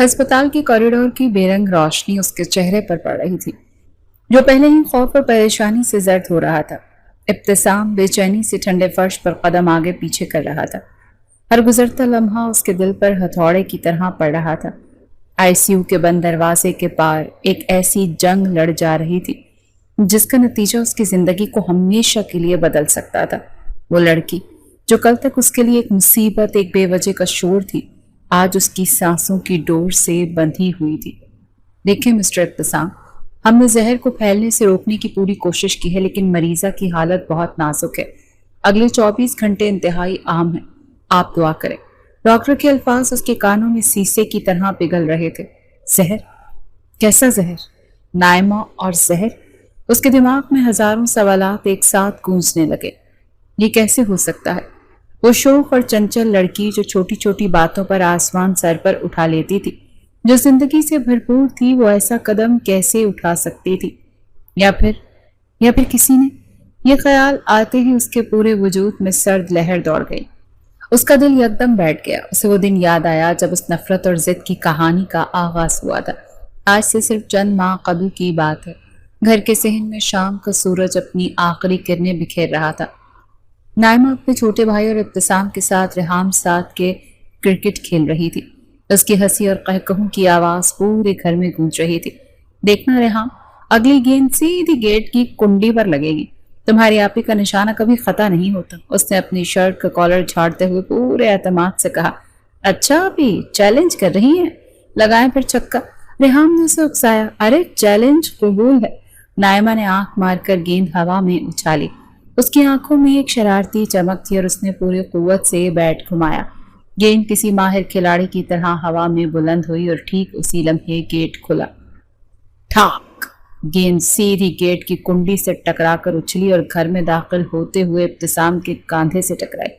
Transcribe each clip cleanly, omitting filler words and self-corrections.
ہسپتال کے کوریڈور کی بے رنگ روشنی اس کے چہرے پر پڑ رہی تھی، جو پہلے ہی خوف اور پریشانی سے زرد ہو رہا تھا۔ ابتسام بے چینی سے ٹھنڈے فرش پر قدم آگے پیچھے کر رہا تھا۔ ہر گزرتا لمحہ اس کے دل پر ہتھوڑے کی طرح پڑ رہا تھا۔ آئی سی یو کے بند دروازے کے پار ایک ایسی جنگ لڑ جا رہی تھی جس کا نتیجہ اس کی زندگی کو ہمیشہ کے لیے بدل سکتا تھا۔ وہ لڑکی جو کل تک اس کے لیے ایک مصیبت، ایک بے وجہ کا شور تھی، آج اس کی سانسوں کی ڈور سے بندھی ہوئی تھی۔ دیکھیں مسٹر ابتسام، ہم نے زہر کو پھیلنے سے روکنے کی پوری کوشش کی ہے، لیکن مریضہ کی حالت بہت نازک ہے۔ اگلے 24 گھنٹے انتہائی اہم ہیں، آپ دعا کریں۔ ڈاکٹر کے الفاظ اس کے کانوں میں سیسے کی طرح پگھل رہے تھے۔ زہر؟ کیسا زہر؟ نائمہ اور زہر؟ اس کے دماغ میں ہزاروں سوالات ایک ساتھ گونجنے لگے۔ یہ کیسے ہو سکتا ہے؟ وہ شوخ اور چنچل لڑکی جو چھوٹی چھوٹی باتوں پر آسمان سر پر اٹھا لیتی تھی، جو زندگی سے بھرپور تھی، وہ ایسا قدم کیسے اٹھا سکتی تھی؟ یا پھر کسی نے؟ یہ خیال آتے ہی اس کے پورے وجود میں سرد لہر دوڑ گئی۔ اس کا دل یکدم بیٹھ گیا۔ اسے وہ دن یاد آیا جب اس نفرت اور ضد کی کہانی کا آغاز ہوا تھا۔ آج سے صرف چند ماہ قبل کی بات ہے۔ گھر کے صحن میں شام کا سورج اپنی آخری کرنیں بکھیر رہا تھا۔ نائمہ اپنے چھوٹے بھائی اور ابتسام کے ساتھ ریحام ساتھ کے کرکٹ کھیل رہی تھی۔ اس کی ہنسی اور قہقہوں کی آواز پورے گھر میں گونج رہی تھی۔ دیکھنا ریحام، اگلی گیند سیدھی گیٹ کی کنڈی پر لگے گی۔ تمہاری آپی کا نشانہ کبھی خطا نہیں ہوتا۔ اس نے اپنی شرٹ کا کالر جھاڑتے ہوئے پورے اعتماد سے کہا۔ اچھا آپی، چیلنج کر رہی ہیں؟ لگائیں پھر چھکا۔ ریحام نے اسے اکسایا۔ ارے چیلنج قبول ہے۔ نائمہ نے آنکھ مار کر گیند ہوا میں اچھالی۔ اس کی آنکھوں میں ایک شرارتی چمک تھی اور اس نے پوری قوت سے بیٹ گھمایا۔ گیند کسی ماہر کھلاڑی کی طرح ہوا میں بلند ہوئی اور ٹھیک اسی لمحے گیٹ کھلا۔ ٹھاک! گیند سیدھی گیٹ کی کنڈی سے ٹکرا کر اچھلی اور گھر میں داخل ہوتے ہوئے ابتسام کے کاندھے سے ٹکرائی۔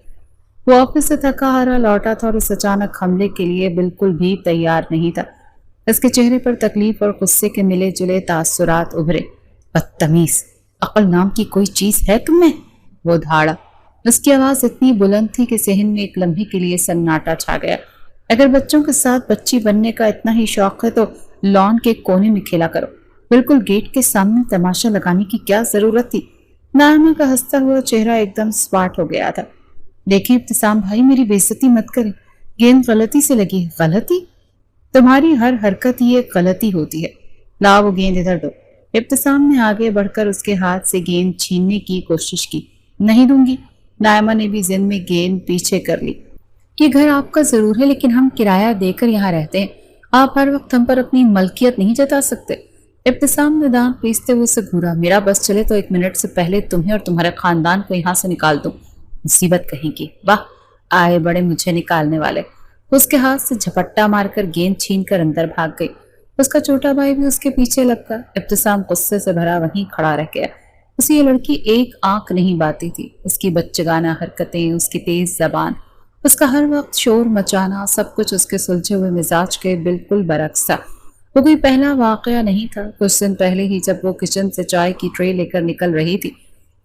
وہ آفس سے تھکا ہارا لوٹا تھا اور اس اچانک حملے کے لیے بالکل بھی تیار نہیں تھا۔ اس کے چہرے پر تکلیف اور غصے کے ملے جلے تاثرات ابھرے۔ بدتمیز، عقل نام کی کوئی چیز ہے تم میں؟ وہ دھاڑا۔ اس کی آواز اتنی بلند تھی کہ صحن میں ایک لمحے کے لیے سناٹا چھا گیا۔ اگر بچوں کے ساتھ بچی بننے کا اتنا ہی شوق ہے تو لان کے کونے میں کھیلا کرو، بالکل گیٹ کے سامنے تماشا لگانے کی کیا ضرورت تھی؟ نائمہ کا ہنستا ہوا چہرہ ایک دم سپاٹ ہو گیا تھا۔ دیکھیں ابتسام بھائی، میری بے عزتی مت کریں۔ گیند غلطی سے لگی ہے۔ غلطی؟ تمہاری ہر حرکت ہی ایک غلطی ہوتی ہے۔ لاؤ وہ گیند ادھر دو۔ ابتسام نے آگے بڑھ کر اس کے ہاتھ سے گیند چھیننے کی کوشش کی۔ نہیں دوں گی۔ نائمہ نے بھی ضد میں گیند پیچھے کر لی۔ یہ گھر آپ کا ضرور ہے، لیکن ہم کرایہ دے کر یہاں رہتے ہیں۔ آپ ہر وقت ہم پر اپنی ملکیت نہیں جتا سکتے۔ ابتسام نے دانت پیستے ہوئے اسے گھورا۔ میرا بس چلے تو 1 منٹ سے پہلے تمہیں اور تمہارے خاندان کو یہاں سے نکال دوں۔ مصیبت کہیں کی۔ واہ، آئے بڑے مجھے نکالنے والے۔ اس کے ہاتھ سے جھپٹا مار کر گیند چھین کر اندر بھاگ گئی۔ اس کا چھوٹا بھائی بھی اس کے پیچھے لگ گیا۔ ابتسام غصے سے بھرا وہیں کھڑا رہ گیا۔ اسے یہ لڑکی ایک آنکھ نہیں باتی تھی۔ اس کی بچگانہ حرکتیں، اس کی تیز زبان، اس کا ہر وقت شور مچانا، سب کچھ اس کے سلجھے ہوئے مزاج کے بالکل برعکس تھا۔ وہ کوئی پہلا واقعہ نہیں تھا۔ کچھ دن پہلے ہی جب وہ کچن سے چائے کی ٹرے لے کر نکل رہی تھی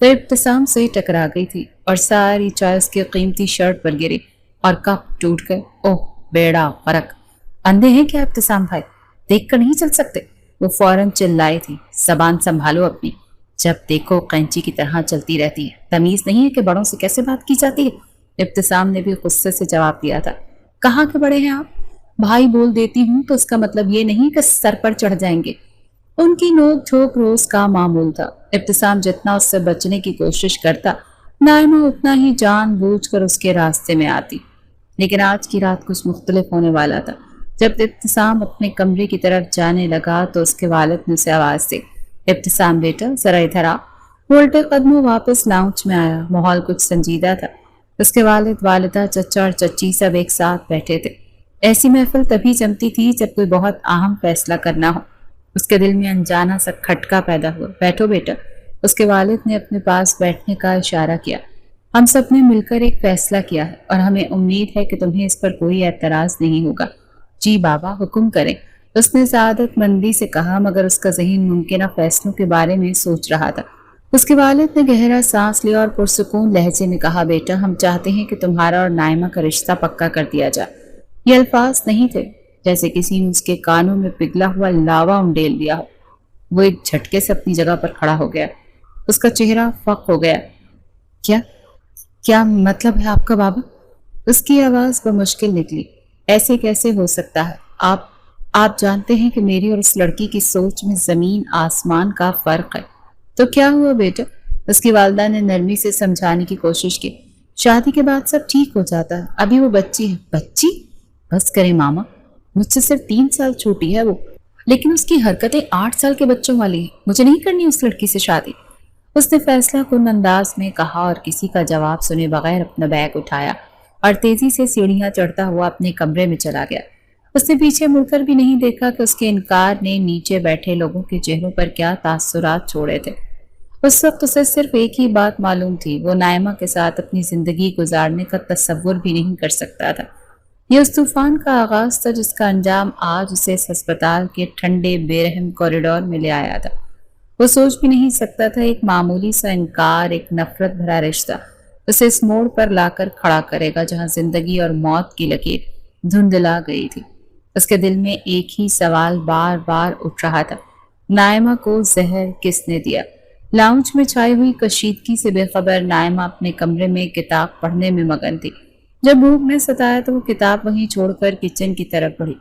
تو ابتسام سے ٹکرا گئی تھی اور ساری چائے اس کی قیمتی شرٹ پر گری اور کپ ٹوٹ گئے۔ اوہ بیڑا غرق! اندھے ہیں کیا ابتسام بھائی؟ دیکھ کر نہیں چل سکتے؟ وہ فوراً چلائی تھی۔ زبان سنبھالو اپنی، جب دیکھو قینچی کی طرح چلتی رہتی ہے۔ تمیز نہیں ہے کہ بڑوں سے کیسے بات کی جاتی ہے؟ ابتسام نے بھی غصے سے جواب دیا تھا۔ کہاں کے بڑے ہیں آپ؟ بھائی بول دیتی ہوں تو اس کا مطلب یہ نہیں کہ سر پر چڑھ جائیں گے۔ ان کی نوک جھوک روز کا معمول تھا۔ ابتسام جتنا اس سے بچنے کی کوشش کرتا، نائمہ اتنا ہی جان بوجھ کر اس کے راستے میں آتی۔ لیکن آج کی رات کچھ مختلف ہونے والا تھا۔ جب ابتسام اپنے کمرے کی طرف جانے لگا تو اس کے والد نے اسے آواز دی۔ ابتسام بیٹا ذرا ادھر آ۔ وہ الٹے قدموں واپس لاؤنج میں آیا۔ ماحول کچھ سنجیدہ تھا۔ اس کے والد، والدہ، چچا اور چچی سب ایک ساتھ بیٹھے تھے۔ ایسی محفل تبھی جمتی تھی جب کوئی بہت اہم فیصلہ کرنا ہو۔ اس کے دل میں انجانا سا کھٹکا پیدا ہوا۔ بیٹھو بیٹا۔ اس کے والد نے اپنے پاس بیٹھنے کا اشارہ کیا۔ ہم سب نے مل کر ایک فیصلہ کیا ہے اور ہمیں امید ہے کہ تمہیں اس پر کوئی اعتراض نہیں ہوگا۔ جی بابا حکم کریں، اس نے سعادت مندی سے کہا، مگر اس کا ذہن ممکنہ فیصلوں کے بارے میں سوچ رہا تھا۔ اس کے والد نے گہرا سانس لیا اور پرسکون لہجے میں کہا، بیٹا ہم چاہتے ہیں کہ تمہارا اور نائمہ کا رشتہ پکا کر دیا جائے۔ یہ الفاظ نہیں تھے، جیسے کسی نے اس کے کانوں میں پگھلا ہوا لاوا انڈیل دیا ہو۔ وہ ایک جھٹکے سے اپنی جگہ پر کھڑا ہو گیا۔ اس کا چہرہ فق ہو گیا۔ کیا کیا مطلب ہے آپ کا بابا؟ اس کی آواز بمشکل نکلی۔ ایسے کیسے ہو سکتا ہے؟ آپ جانتے ہیں کہ میری اور اس لڑکی کی سوچ میں زمین آسمان کا فرق ہے۔ تو کیا ہوا بیٹا؟ اس کی والدہ نے نرمی سے سمجھانے کی کوشش کی۔ شادی کے بعد سب ٹھیک ہو جاتا ہے، ابھی وہ بچی ہے۔ بچی؟ بس کریں ماما، مجھ سے صرف 3 سال چھوٹی ہے وہ، لیکن اس کی حرکتیں 8 سال کے بچوں والی ہیں۔ مجھے نہیں کرنی اس لڑکی سے شادی۔ اس نے فیصلہ کن انداز میں کہا اور کسی کا جواب سنے بغیر اپنا بیگ اٹھایا اور تیزی سے سیڑھیاں چڑھتا ہوا اپنے کمرے میں چلا گیا۔ اس نے پیچھے مڑ کر بھی نہیں دیکھا کہ اس کے انکار نے نیچے بیٹھے لوگوں کے چہروں پر کیا تاثرات چھوڑے تھے۔ اس وقت اسے صرف ایک ہی بات معلوم تھی، وہ نائمہ کے ساتھ اپنی زندگی گزارنے کا تصور بھی نہیں کر سکتا تھا۔ یہ اس طوفان کا آغاز تھا جس کا انجام آج اسے اس ہسپتال کے ٹھنڈے بے رحم کوریڈور میں لے آیا تھا۔ وہ سوچ بھی نہیں سکتا تھا ایک معمولی سا انکار، ایک نفرت بھرا رشتہ اسے اس موڑ پر لا کر کھڑا کرے گا جہاں زندگی اور موت کی لکیر دھندلا گئی تھی۔ اس کے دل میں ایک ہی سوال بار بار اٹھ رہا تھا، نائمہ کو زہر کس نے دیا؟ لاؤنج میں چھائی ہوئی کشیدگی سے بے خبر نائمہ اپنے کمرے میں کتاب پڑھنے میں مگن تھی۔ جب بھوک نے ستایا تو وہ کتاب وہیں چھوڑ کر کچن کی طرف بڑھی۔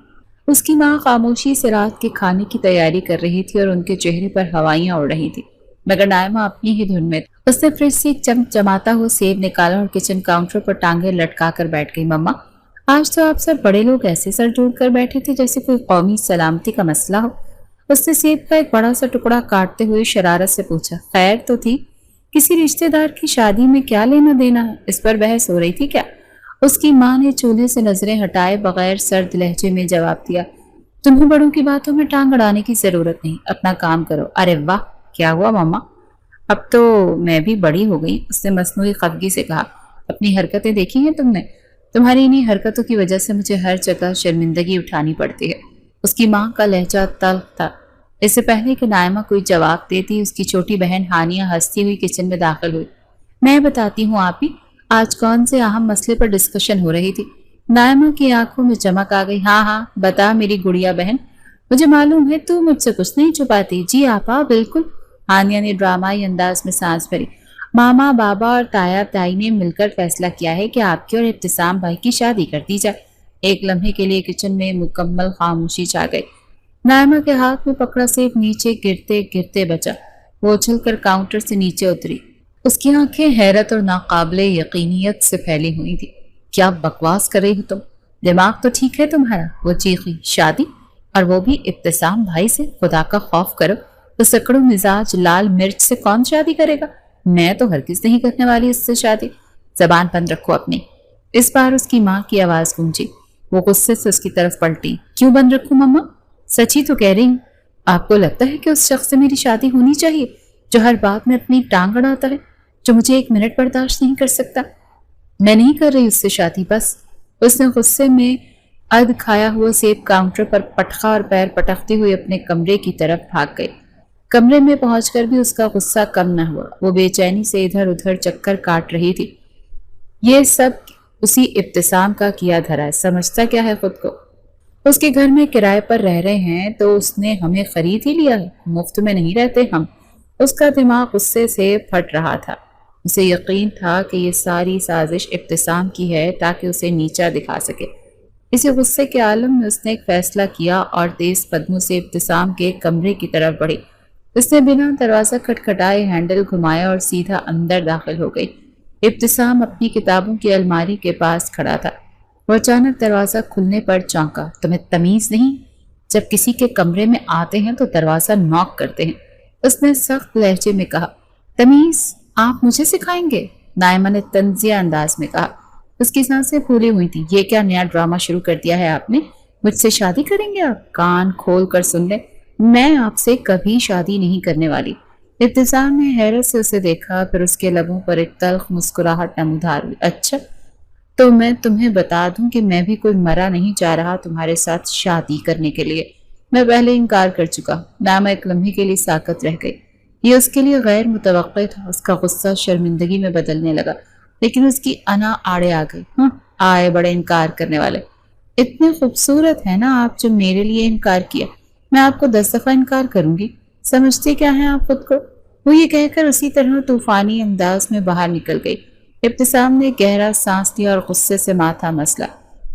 اس کی ماں خاموشی سے رات کے کھانے کی تیاری کر رہی تھی اور ان کے چہرے پر ہوائیاں اڑ رہی تھی، مگر نائمہ اپنی ہی دھن میں تھی۔ اس نے فریج سے ایک چمچماتا ہوا سیب نکالا اور کچن کاؤنٹر پر ٹانگیں لٹکا کر بیٹھ گئی۔ مما، آج تو آپ سب بڑے لوگ ایسے سر جوڑ کر بیٹھے تھے جیسے کوئی قومی سلامتی کا مسئلہ ہو۔ اس نے سیب کا ایک بڑا سا ٹکڑا کاٹتے ہوئے شرارت سے پوچھا، خیر تو تھی؟ کسی رشتہ دار کی شادی میں کیا لینا دینا ہے؟ اس پر بحث ہو رہی تھی کیا؟ اس کی ماں نے چولہے سے نظریں ہٹائے بغیر سرد لہجے میں جواب دیا، تمہیں بڑوں کی باتوں میں ٹانگ اڑانے کی ضرورت نہیں، اپنا کام کرو۔ ارے واہ، کیا ہوا ماما؟ اب تو میں بھی بڑی ہو گئی، اس نے مصنوعی خفگی سے کہا۔ اپنی حرکتیں دیکھی ہیں تم نے؟ تمہاری انہی حرکتوں کی وجہ سے مجھے ہر جگہ شرمندگی اٹھانی پڑتی ہے۔ اس کی ماں کا لہجہ تلخ تھا۔ اس سے پہلے کہ نائمہ کوئی جواب دیتی، اس کی چھوٹی بہن ہانیہ ہنستی ہوئی کچن میں داخل ہوئی۔ میں بتاتی ہوں آپ ہی، آج کون سے اہم مسئلے پر ڈسکشن ہو رہی تھی؟ نائمہ کی آنکھوں میں چمک آ گئی۔ ہاں ہاں بتا میری گڑیا بہن، مجھے معلوم ہے تو مجھ سے کچھ نہیں چھپاتی۔ جی آپا بالکل، ہانیہ نے ڈرامائی انداز میں سانس بھری۔ ماما، بابا اور تایا تائی نے مل کر فیصلہ کیا ہے کہ آپ کی اور ابتسام بھائی کی شادی کر دی جائے۔ ایک لمحے کے لیے کچن میں مکمل خاموشی چھا گئی۔ نائمہ کے ہاتھ میں پکڑا سیب نیچے گرتے گرتے بچا۔ وہ اچھل کر کاؤنٹر سے نیچے اتری۔ اس کی آنکھیں حیرت اور ناقابل یقینیت سے پھیلی ہوئی تھی۔ کیا بکواس کر رہی ہو تم؟ دماغ تو ٹھیک ہے تمہارا؟ وہ چیخی۔ شادی؟ اور وہ بھی ابتسام بھائی سے؟ خدا کا خوف کرو، تو سکڑوں مزاج لال مرچ سے کون شادی کرے گا؟ میں تو ہرگز نہیں کرنے والی اس سے شادی۔ زبان بند رکھو اپنی۔ اس بار اس کی ماں کی آواز گونجی۔ وہ غصے سے اس کی طرف پلٹی۔ کیوں بند رکھوں مما؟ سچی تو کہہ رہی ہوں۔ آپ کو لگتا ہے کہ اس شخص سے میری شادی ہونی چاہیے جو ہر بات میں اپنی ٹانگ اڑاتا ہے، جو مجھے ایک منٹ برداشت نہیں کر سکتا؟ میں نہیں کر رہی اس سے شادی، بس۔ اس نے غصے میں ادھ کھایا ہوا سیب کاؤنٹر پر پٹخا اور پیر پٹکتے ہوئے اپنے کمرے کی طرف بھاگ گئی۔ کمرے میں پہنچ کر بھی اس کا غصہ کم نہ ہوا۔ وہ بے چینی سے ادھر ادھر چکر کاٹ رہی تھی۔ یہ سب اسی ابتسام کا کیا دھرا ہے، سمجھتا کیا ہے خود کو؟ اس کے گھر میں کرائے پر رہ رہے ہیں تو اس نے ہمیں خرید ہی لیا ہے، مفت میں نہیں رہتے ہم۔ اس کا دماغ غصے سے پھٹ رہا تھا۔ اسے یقین تھا کہ یہ ساری سازش ابتسام کی ہے تاکہ اسے نیچا دکھا سکے۔ اسی غصے کے عالم میں اس نے ایک فیصلہ کیا اور تیز قدموں سے ابتسام کے کمرے کی طرف بڑھی۔ اس نے بنا دروازہ کھٹکھٹائے ہینڈل گھمایا اور سیدھا اندر داخل ہو گئی۔ ابتسام اپنی کتابوں کی الماری کے پاس کھڑا تھا۔ وہ اچانک دروازہ کھلنے پر چونکا۔ تمہیں تمیز نہیں؟ جب کسی کے کمرے میں آتے ہیں تو دروازہ ناک کرتے ہیں، اس نے سخت لہجے میں کہا۔ تمیز آپ مجھے سکھائیں گے؟ نائمہ نے طنزیہ انداز میں کہا۔ اس کی سانسیں پھولی ہوئی تھی۔ یہ کیا نیا ڈرامہ شروع کر دیا ہے آپ نے؟ مجھ سے شادی کریں گے آپ؟ کان کھول کر سن لیں، میں آپ سے کبھی شادی نہیں کرنے والی۔ ابتسام نے حیرت سے اسے دیکھا، پھر اس کے لبوں پر ایک تلخ مسکراہٹ نمودار ہوئی۔ اچھا تو میں تمہیں بتا دوں کہ میں بھی کوئی مرا نہیں چاہ رہا تمہارے ساتھ شادی کرنے کے لیے، میں پہلے انکار کر چکا۔ نائمہ ایک لمحے کے لیے ساکت رہ گئی۔ یہ اس کے لیے غیر متوقع تھا۔ اس کا غصہ شرمندگی میں بدلنے لگا، لیکن اس کی انا آڑے آ گئی۔ آئے بڑے انکار کرنے والے، اتنے خوبصورت ہے نا آپ جو میرے لیے انکار کیا، میں آپ کو 10 دفعہ انکار کروں گی، سمجھتے کیا ہیں آپ خود کو؟ وہ یہ کہہ کر اسی طرح طوفانی انداز میں باہر نکل گئی۔ ابتسام نے گہرا سانس لیا اور غصے سے ماتھا مسلا۔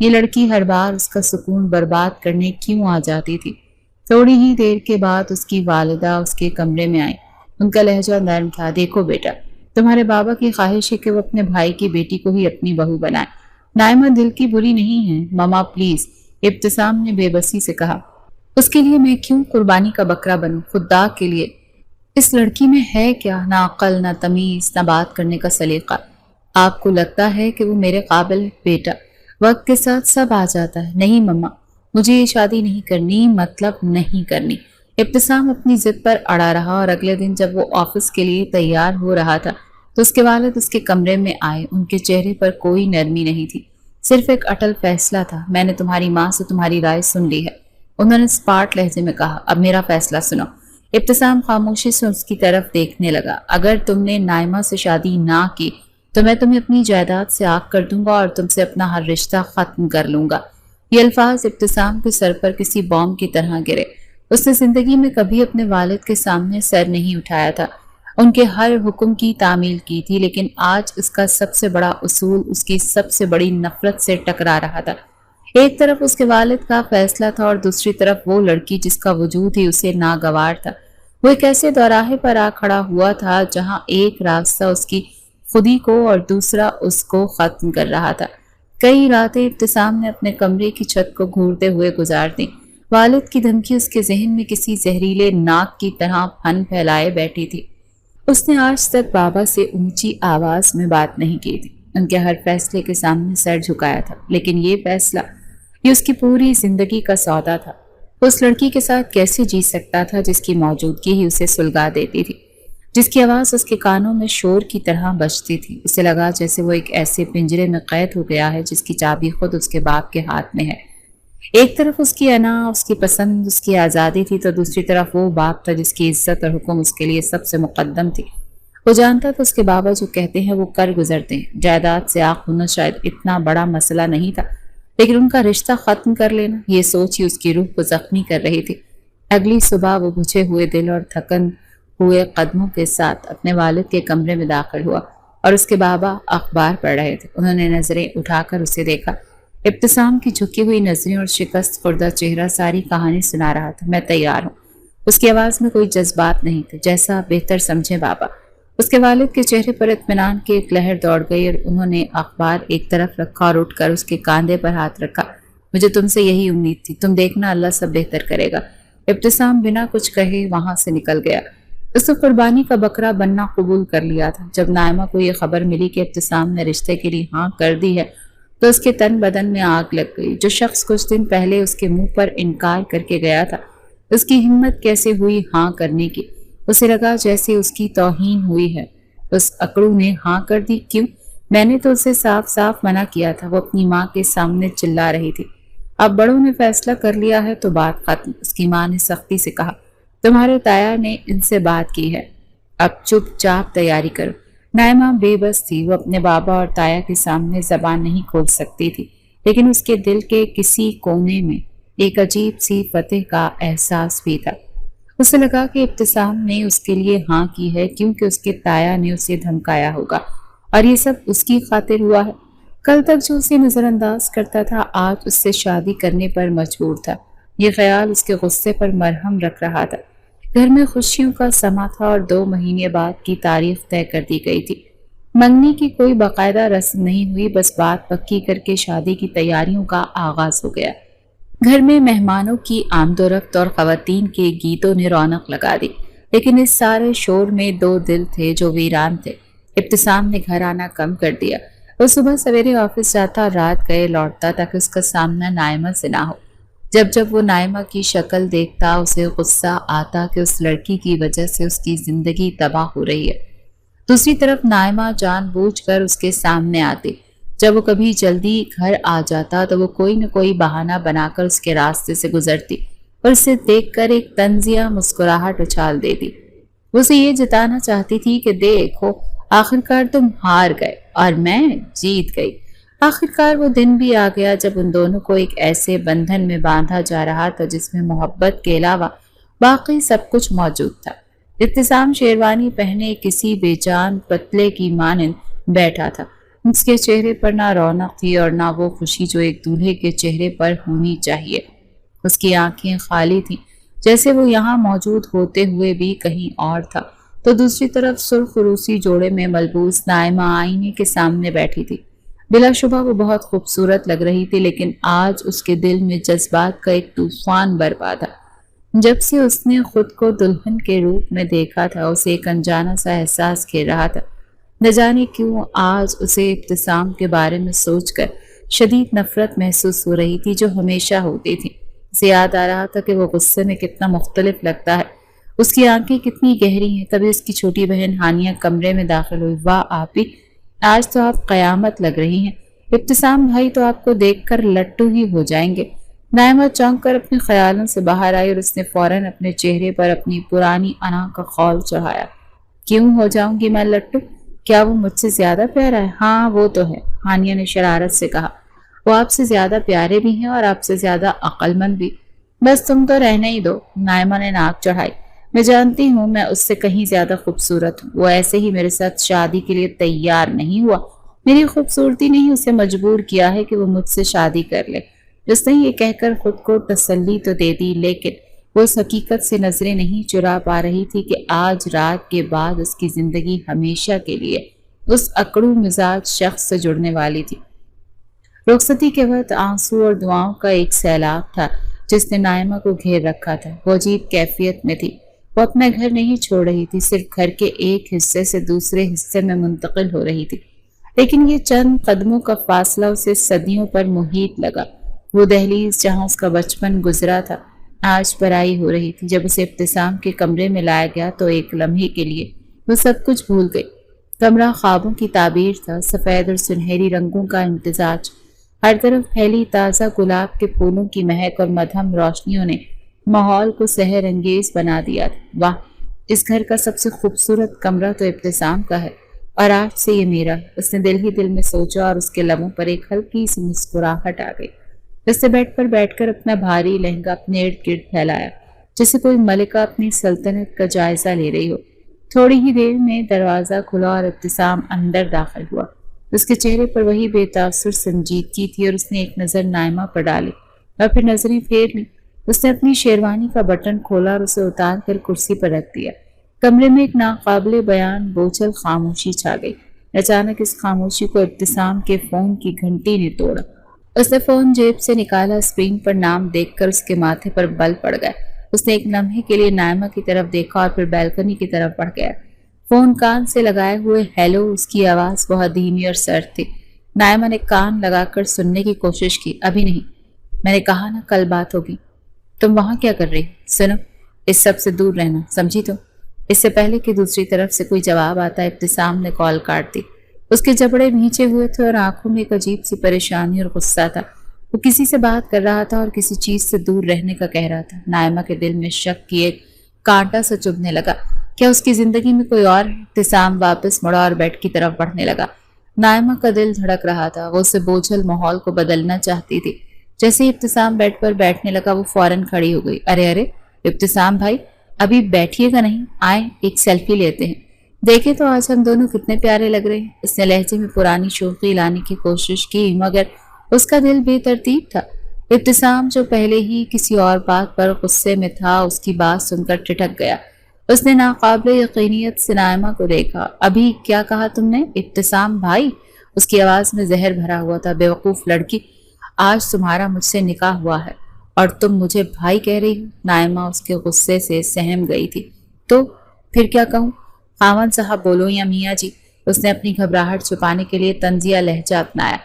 یہ لڑکی ہر بار اس کا سکون برباد کرنے کیوں آ جاتی تھی؟ تھوڑی ہی دیر کے بعد اس کی والدہ اس کے کمرے میں آئی۔ ان کا لہجہ نرم تھا۔ دیکھو بیٹا، تمہارے بابا کی خواہش ہے کہ وہ اپنے بھائی کی بیٹی کو ہی اپنی بہو بنائے۔ نائمہ دل کی بری نہیں ہے ماما پلیز، ابتسام نے بے بسی سے کہا۔ اس کے لیے میں کیوں قربانی کا بکرا بنوں؟ خدا کے لیے اس لڑکی میں ہے کیا؟ نہ عقل، نہ تمیز، نہ بات کرنے کا سلیقہ۔ آپ کو لگتا ہے کہ وہ میرے قابل ہے؟ بیٹا، وقت کے ساتھ سب آ جاتا ہے۔ نہیں مما، مجھے یہ شادی نہیں کرنی، مطلب نہیں کرنی۔ ابتسام اپنی ضد پر اڑا رہا اور اگلے دن جب وہ آفس کے لیے تیار ہو رہا تھا تو اس کے والد اس کے کمرے میں آئے۔ ان کے چہرے پر کوئی نرمی نہیں تھی، صرف ایک اٹل فیصلہ تھا۔ میں نے تمہاری ماں سے تمہاری رائے سن لی ہے، انہوں نے اسپاٹ لہجے میں کہا۔ اب میرا فیصلہ سنو۔ ابتسام خاموشی سے اس کی طرف دیکھنے لگا۔ اگر تم نے نائمہ سے شادی نہ کی تو میں تمہیں اپنی جائیداد سے آگ کر دوں گا اور تم سے اپنا ہر رشتہ ختم کر لوں گا۔ یہ الفاظ ابتسام کے سر پر کسی بام کی طرح گرے۔ اس نے زندگی میں کبھی اپنے والد کے سامنے سر نہیں اٹھایا تھا، ان کے ہر حکم کی تعمیل کی تھی، لیکن آج اس کا سب سے بڑا اصول اس کی سب سے بڑی نفرت سے ٹکرا رہا تھا۔ ایک طرف اس کے والد کا فیصلہ تھا اور دوسری طرف وہ لڑکی جس کا وجود ہی اسے ناگوار تھا۔ وہ ایک ایسے دوراہے پر آ کھڑا ہوا تھا جہاں ایک راستہ اس کی خودی کو اور دوسرا اس کو ختم کر رہا تھا۔ کئی راتیں ابتسام نے اپنے کمرے کی چھت کو گھورتے ہوئے گزار دیں۔ والد کی دھمکی اس کے ذہن میں کسی زہریلے ناک کی طرح پھن پھیلائے بیٹھی تھی۔ اس نے آج تک بابا سے اونچی آواز میں بات نہیں کی تھی، ان کے ہر فیصلے کے سامنے سر جھکایا تھا، لیکن یہ فیصلہ، یہ اس کی پوری زندگی کا سودا تھا۔ اس لڑکی کے ساتھ کیسے جی سکتا تھا جس کی موجودگی ہی اسے سلگا دیتی تھی، جس کی آواز اس کے کانوں میں شور کی طرح بجتی تھی۔ اسے لگا جیسے وہ ایک ایسے پنجرے میں قید ہو گیا ہے جس کی چابی خود اس کے باپ کے ہاتھ میں ہے۔ ایک طرف اس کی انا، اس کی پسند، اس کی آزادی تھی تو دوسری طرف وہ باپ تھا جس کی عزت اور حکم اس کے لیے سب سے مقدم تھی۔ وہ جانتا تھا اس کے بابا جو کہتے ہیں وہ کر گزرتے ہیں۔ جائیداد سے آنکھ ہونا شاید اتنا بڑا مسئلہ نہیں تھا، لیکن ان کا رشتہ ختم کر لینا، یہ سوچ ہی اس کی روح کو زخمی کر رہی تھی۔ اگلی صبح وہ بجھے ہوئے دل اور تھکن ہوئے قدموں کے ساتھ اپنے والد کے کمرے میں داخل ہوا اور اس کے بابا اخبار پڑھ رہے تھے۔ انہوں نے نظریں اٹھا کر اسے دیکھا۔ ابتسام کی جھکی ہوئی نظریں اور شکست خوردہ چہرہ ساری کہانی سنا رہا تھا۔ میں تیار ہوں۔ اس کی آواز میں کوئی جذبات نہیں تھے، جیسا بہتر سمجھے بابا۔ اس کے والد کے چہرے پر اطمینان کی ایک لہر دوڑ گئی اور انہوں نے اخبار ایک طرف رکھا اور اٹھ کر اس کے کاندھے پر ہاتھ رکھا۔ مجھے تم سے یہی امید تھی، تم دیکھنا اللہ سب بہتر کرے گا۔ ابتسام بنا کچھ کہے وہاں سے نکل گیا۔ اس نے قربانی کا بکرا بننا قبول کر لیا تھا۔ جب نائمہ کو یہ خبر ملی کہ ابتسام نے رشتے کے لیے ہاں کر دی ہے تو اس کے تن بدن میں آگ لگ گئی۔ جو شخص کچھ دن پہلے اس کے منہ پر انکار کر کے گیا تھا، اس کی ہمت کیسے ہوئی ہاں کرنے کی؟ اسے لگا جیسے اس کی توہین ہوئی ہے۔ اس اکڑو نے ہاں کر دی؟ کیوں؟ میں نے تو اسے صاف صاف منع کیا تھا۔ وہ اپنی ماں کے سامنے چلا رہی تھی۔ اب بڑوں نے فیصلہ کر لیا ہے تو بات ختم۔ اس کی ماں نے سختی سے کہا، تمہارے تایا نے ان سے بات کی ہے، اب چپ چاپ تیاری کرو۔ نائمہ بے بس تھی، وہ اپنے بابا اور تایا کے سامنے زبان نہیں کھول سکتی تھی، لیکن اس کے دل کے کسی کونے میں ایک عجیب سی فتح کا احساس بھی تھا۔ اسے لگا کہ ابتسام نے اس کے لیے ہاں کی ہے کیونکہ اس کے تایا نے اسے دھمکایا ہوگا اور یہ سب اس کی خاطر ہوا ہے۔ کل تک جو اسے نظر انداز کرتا تھا آج اس سے شادی کرنے پر مجبور تھا۔ یہ خیال اس کے غصے پر مرہم رکھ رہا تھا۔ گھر میں خوشیوں کا سما تھا اور 2 مہینے بعد کی تاریخ طے کر دی گئی تھی۔ منگنی کی کوئی باقاعدہ رسم نہیں ہوئی، بس بات پکی کر کے شادی کی تیاریوں کا آغاز ہو گیا۔ گھر میں مہمانوں کی آمد و رفت اور خواتین کے گیتوں نے رونق لگا دی، لیکن اس سارے شور میں 2 دل تھے جو ویران تھے۔ ابتسام نے گھر آنا کم کر دیا۔ وہ صبح سویرے آفس جاتا اور رات گئے لوٹتا تاکہ اس کا سامنا نائمہ سے نہ ہو۔ جب وہ نائمہ کی شکل دیکھتا اسے غصہ آتا کہ اس لڑکی کی وجہ سے اس کی زندگی تباہ ہو رہی ہے۔ دوسری طرف نائمہ جان بوجھ کر اس کے سامنے آتی۔ جب وہ کبھی جلدی گھر آ جاتا تو وہ کوئی نہ کوئی بہانہ بنا کر اس کے راستے سے گزرتی اور اسے دیکھ کر ایک طنزیہ مسکراہٹ اچھال دیتی۔ وہ اسے یہ جتانا چاہتی تھی کہ دیکھو آخرکار تم ہار گئے اور میں جیت گئی۔ آخرکار وہ دن بھی آ گیا جب ان دونوں کو ایک ایسے بندھن میں باندھا جا رہا تھا جس میں محبت کے علاوہ باقی سب کچھ موجود تھا۔ ابتسام شیروانی پہنے کسی بے جان پتلے کی مانند بیٹھا تھا۔ اس کے چہرے پر نہ رونق تھی اور نہ وہ خوشی جو ایک دولہے کے چہرے پر ہونی چاہیے۔ اس کی آنکھیں خالی تھیں، جیسے وہ یہاں موجود ہوتے ہوئے بھی کہیں اور تھا۔ تو دوسری طرف سرخ روسی جوڑے میں ملبوس نائمہ آئینے کے سامنے بیٹھی تھی۔ بلا شبہ وہ بہت خوبصورت لگ رہی تھی، لیکن آج اس کے دل میں جذبات کا ایک طوفان برپا تھا۔ جب سے اس نے خود کو دلہن کے روپ میں دیکھا تھا، اسے ایک انجانا سا احساس گھیر رہا تھا۔ نہ جانے کیوں آج اسے ابتسام کے بارے میں سوچ کر شدید نفرت محسوس ہو رہی تھی، جو ہمیشہ ہوتی تھی۔ اسے یاد آ رہا تھا کہ وہ غصے میں کتنا مختلف لگتا ہے، اس کی آنکھیں کتنی گہری ہیں۔ تبھی اس کی چھوٹی بہن ہانیہ کمرے میں داخل ہوئی۔ واہ آپی، آج تو آپ قیامت لگ رہی ہیں۔ ابتسام بھائی تو آپ کو دیکھ کر لٹو ہی ہو جائیں گے۔ نائمہ چونک کر اپنے خیالوں سے باہر آئی اور اس نے فوراً اپنے چہرے پر اپنی پرانی انا کا خول چڑھایا۔ کیوں ہو جاؤں گی میں لٹو؟ کیا وہ مجھ سے زیادہ پیارا ہے؟ ہاں وہ تو ہے، ہانیہ نے شرارت سے کہا۔ وہ آپ سے زیادہ پیارے بھی ہیں اور آپ سے زیادہ عقل مند بھی۔ بس تم تو رہنے ہی دو، نائمہ نے ناک چڑھائی۔ میں جانتی ہوں میں اس سے کہیں زیادہ خوبصورت ہوں۔ وہ ایسے ہی میرے ساتھ شادی کے لیے تیار نہیں ہوا۔ میری خوبصورتی نے ہی اسے مجبور کیا ہے کہ وہ مجھ سے شادی کر لے۔ اس نے یہ کہہ کر خود کو تسلی تو دے دی، لیکن وہ اس حقیقت سے نظریں نہیں چرا پا رہی تھی کہ آج رات کے بعد اس کی زندگی ہمیشہ کے لیے اس اکڑو مزاج شخص سے جڑنے والی تھی۔ رخصتی کے وقت آنسو اور دعاؤں کا ایک سیلاب تھا جس نے نائمہ کو گھیر رکھا تھا۔ وہ عجیب کیفیت میں تھی۔ وہ اپنا گھر نہیں چھوڑ رہی تھی، صرف گھر کے ایک حصے سے دوسرے حصے میں منتقل ہو رہی تھی، لیکن یہ چند قدموں کا فاصلہ اسے صدیوں پر محیط لگا۔ وہ دہلیز جہاں اس کا بچپن گزرا تھا آج پرائی ہو رہی تھی۔ جب اسے ابتسام کے کمرے میں لایا گیا تو ایک لمحے کے لیے وہ سب کچھ بھول گئی۔ کمرہ خوابوں کی تعبیر تھا، سفید اور سنہری رنگوں کا امتزاج، ہر طرف پھیلی تازہ گلاب کے پھولوں کی مہک اور مدھم روشنیوں نے ماحول کو سحر انگیز بنا دیا تھا۔ واہ، اس گھر کا سب سے خوبصورت کمرہ تو ابتسام کا ہے، اور آج سے یہ میرا۔ اس نے دل ہی دل میں سوچا اور اس کے لبوں پر ایک ہلکی سی مسکراہٹ آ گئی۔ اس نے بیڈ پر بیٹھ کر اپنا بھاری لہنگا اپنے ارد گرد پھیلایا، جیسے کوئی ملکہ اپنی سلطنت کا جائزہ لے رہی ہو۔ تھوڑی ہی دیر میں دروازہ کھلا اور ابتسام اندر داخل ہوا۔ اس کے چہرے پر وہی بے تاثر سنجیدگی تھی اور اس نے ایک نظر نائمہ پر ڈالی اور پھر نظریں پھیر لی۔ اس نے اپنی شیروانی کا بٹن کھولا اور اسے اتار کر کرسی پر رکھ دیا۔ کمرے میں ایک ناقابل بیان بوجھل خاموشی چھا گئی۔ اچانک اس خاموشی کو ابتسام کے فون کی گھنٹی نے توڑا۔ اس نے فون جیب سے نکالا، اسکرین پر نام دیکھ کر اس کے ماتھے پر بل پڑ گئے۔ اس نے ایک لمحے کے لیے نائمہ کی طرف دیکھا اور پھر بیلکنی کی طرف بڑھ گیا۔ فون کان سے لگائے ہوئے ہیلو، اس کی آواز بہت دھیمی اور سرد تھی۔ نائمہ نے کان لگا کر سننے کی کوشش کی۔ ابھی نہیں، میں نے کہا نا کل بات ہوگی۔ تم وہاں کیا کر رہی؟ سنو، اس سب سے دور رہنا، سمجھی تو؟ اس سے پہلے کہ دوسری طرف سے کوئی جواب آتا ابتسام نے کال کاٹ دی۔ اس کے جبڑے نیچے ہوئے تھے اور آنکھوں میں ایک عجیب سی پریشانی اور غصہ تھا۔ وہ کسی سے بات کر رہا تھا اور کسی چیز سے دور رہنے کا کہہ رہا تھا۔ نائمہ کے دل میں شک کی ایک کانٹا سا چبھنے لگا۔ کیا اس کی زندگی میں کوئی اور؟ ابتسام واپس مڑا اور بیڈ کی طرف بڑھنے لگا۔ نائمہ کا دل دھڑک رہا تھا، وہ اسے بوجھل ماحول کو بدلنا چاہتی تھی۔ جیسے ہی ابتسام بیڈ پر بیٹھنے لگا وہ فوراً کھڑی ہو گئی۔ ارے ارے ابتسام بھائی، ابھی بیٹھیے گا نہیں؟ آئیں ایک سیلفی لیتے ہیں، دیکھیں تو آج ہم دونوں کتنے پیارے لگ رہے ہیں۔ اس نے لہجے میں پرانی شوخی لانے کی کوشش کی، مگر اس کا دل بے ترتیب تھا۔ ابتسام جو پہلے ہی کسی اور بات پر غصے میں تھا، اس کی بات سن کر ٹھٹک گیا۔ اس نے ناقابل یقینیت سے نائمہ کو دیکھا۔ ابھی کیا کہا تم نے؟ ابتسام بھائی؟ اس کی آواز میں زہر بھرا ہوا تھا۔ بے وقوف لڑکی، آج تمہارا مجھ سے نکاح ہوا ہے اور تم مجھے بھائی کہہ رہی ہو؟ نائمہ اس کے غصے سے سہم گئی تھی۔ تو پھر کیا کہوں؟ خاوند صاحب بولو یا میاں جی؟ اس نے اپنی گھبراہٹ چھپانے کے لیے طنزیہ لہجہ اپنایا۔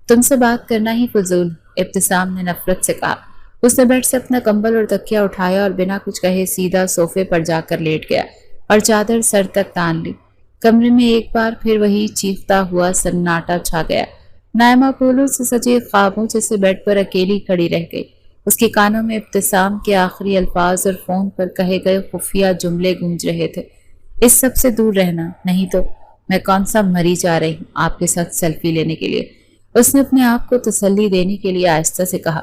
تم سے بات کرنا ہی فضول، ابتسام نے نفرت سے کہا۔ اس نے بیڈ سے اپنا کمبل اور تکیہ اٹھایا اور بنا کچھ کہے سیدھا صوفے پر جا کر لیٹ گیا اور چادر سر تک تان لی۔ کمرے میں ایک بار پھر وہی چیختا ہوا سناٹا چھا گیا۔ نائمہ پھولوں سے سجے خوابوں جیسے بیڈ پر اکیلی کھڑی رہ گئی۔ اس کے کانوں میں ابتسام کے آخری الفاظ اور فون پر کہے گئے خفیہ جملے گونج رہے تھے۔ اس سب سے دور رہنا، نہیں تو میں کون سا مری جا رہی ہوں آپ کے ساتھ سیلفی لینے کے لیے۔ اس نے اپنے آپ کو تسلی دینے کے لیے آہستہ سے کہا،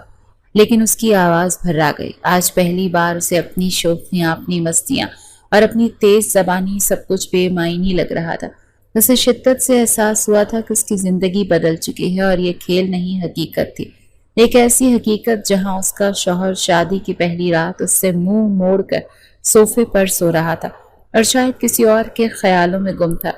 لیکن اس کی آواز بھرا گئی۔ آج پہلی بار اسے اپنی شوخیاں، اپنی مستیاں اور اپنی تیز زبانی سب کچھ بے معنی لگ رہا تھا۔ اسے شدت سے احساس ہوا تھا کہ اس کی زندگی بدل چکی ہے اور یہ کھیل نہیں، حقیقت تھی۔ ایک ایسی حقیقت جہاں اس کا شوہر شادی کی پہلی رات اس سے منہ موڑ کر صوفے پر سو رہا تھا اور شاید کسی اور کے خیالوں میں گم تھا۔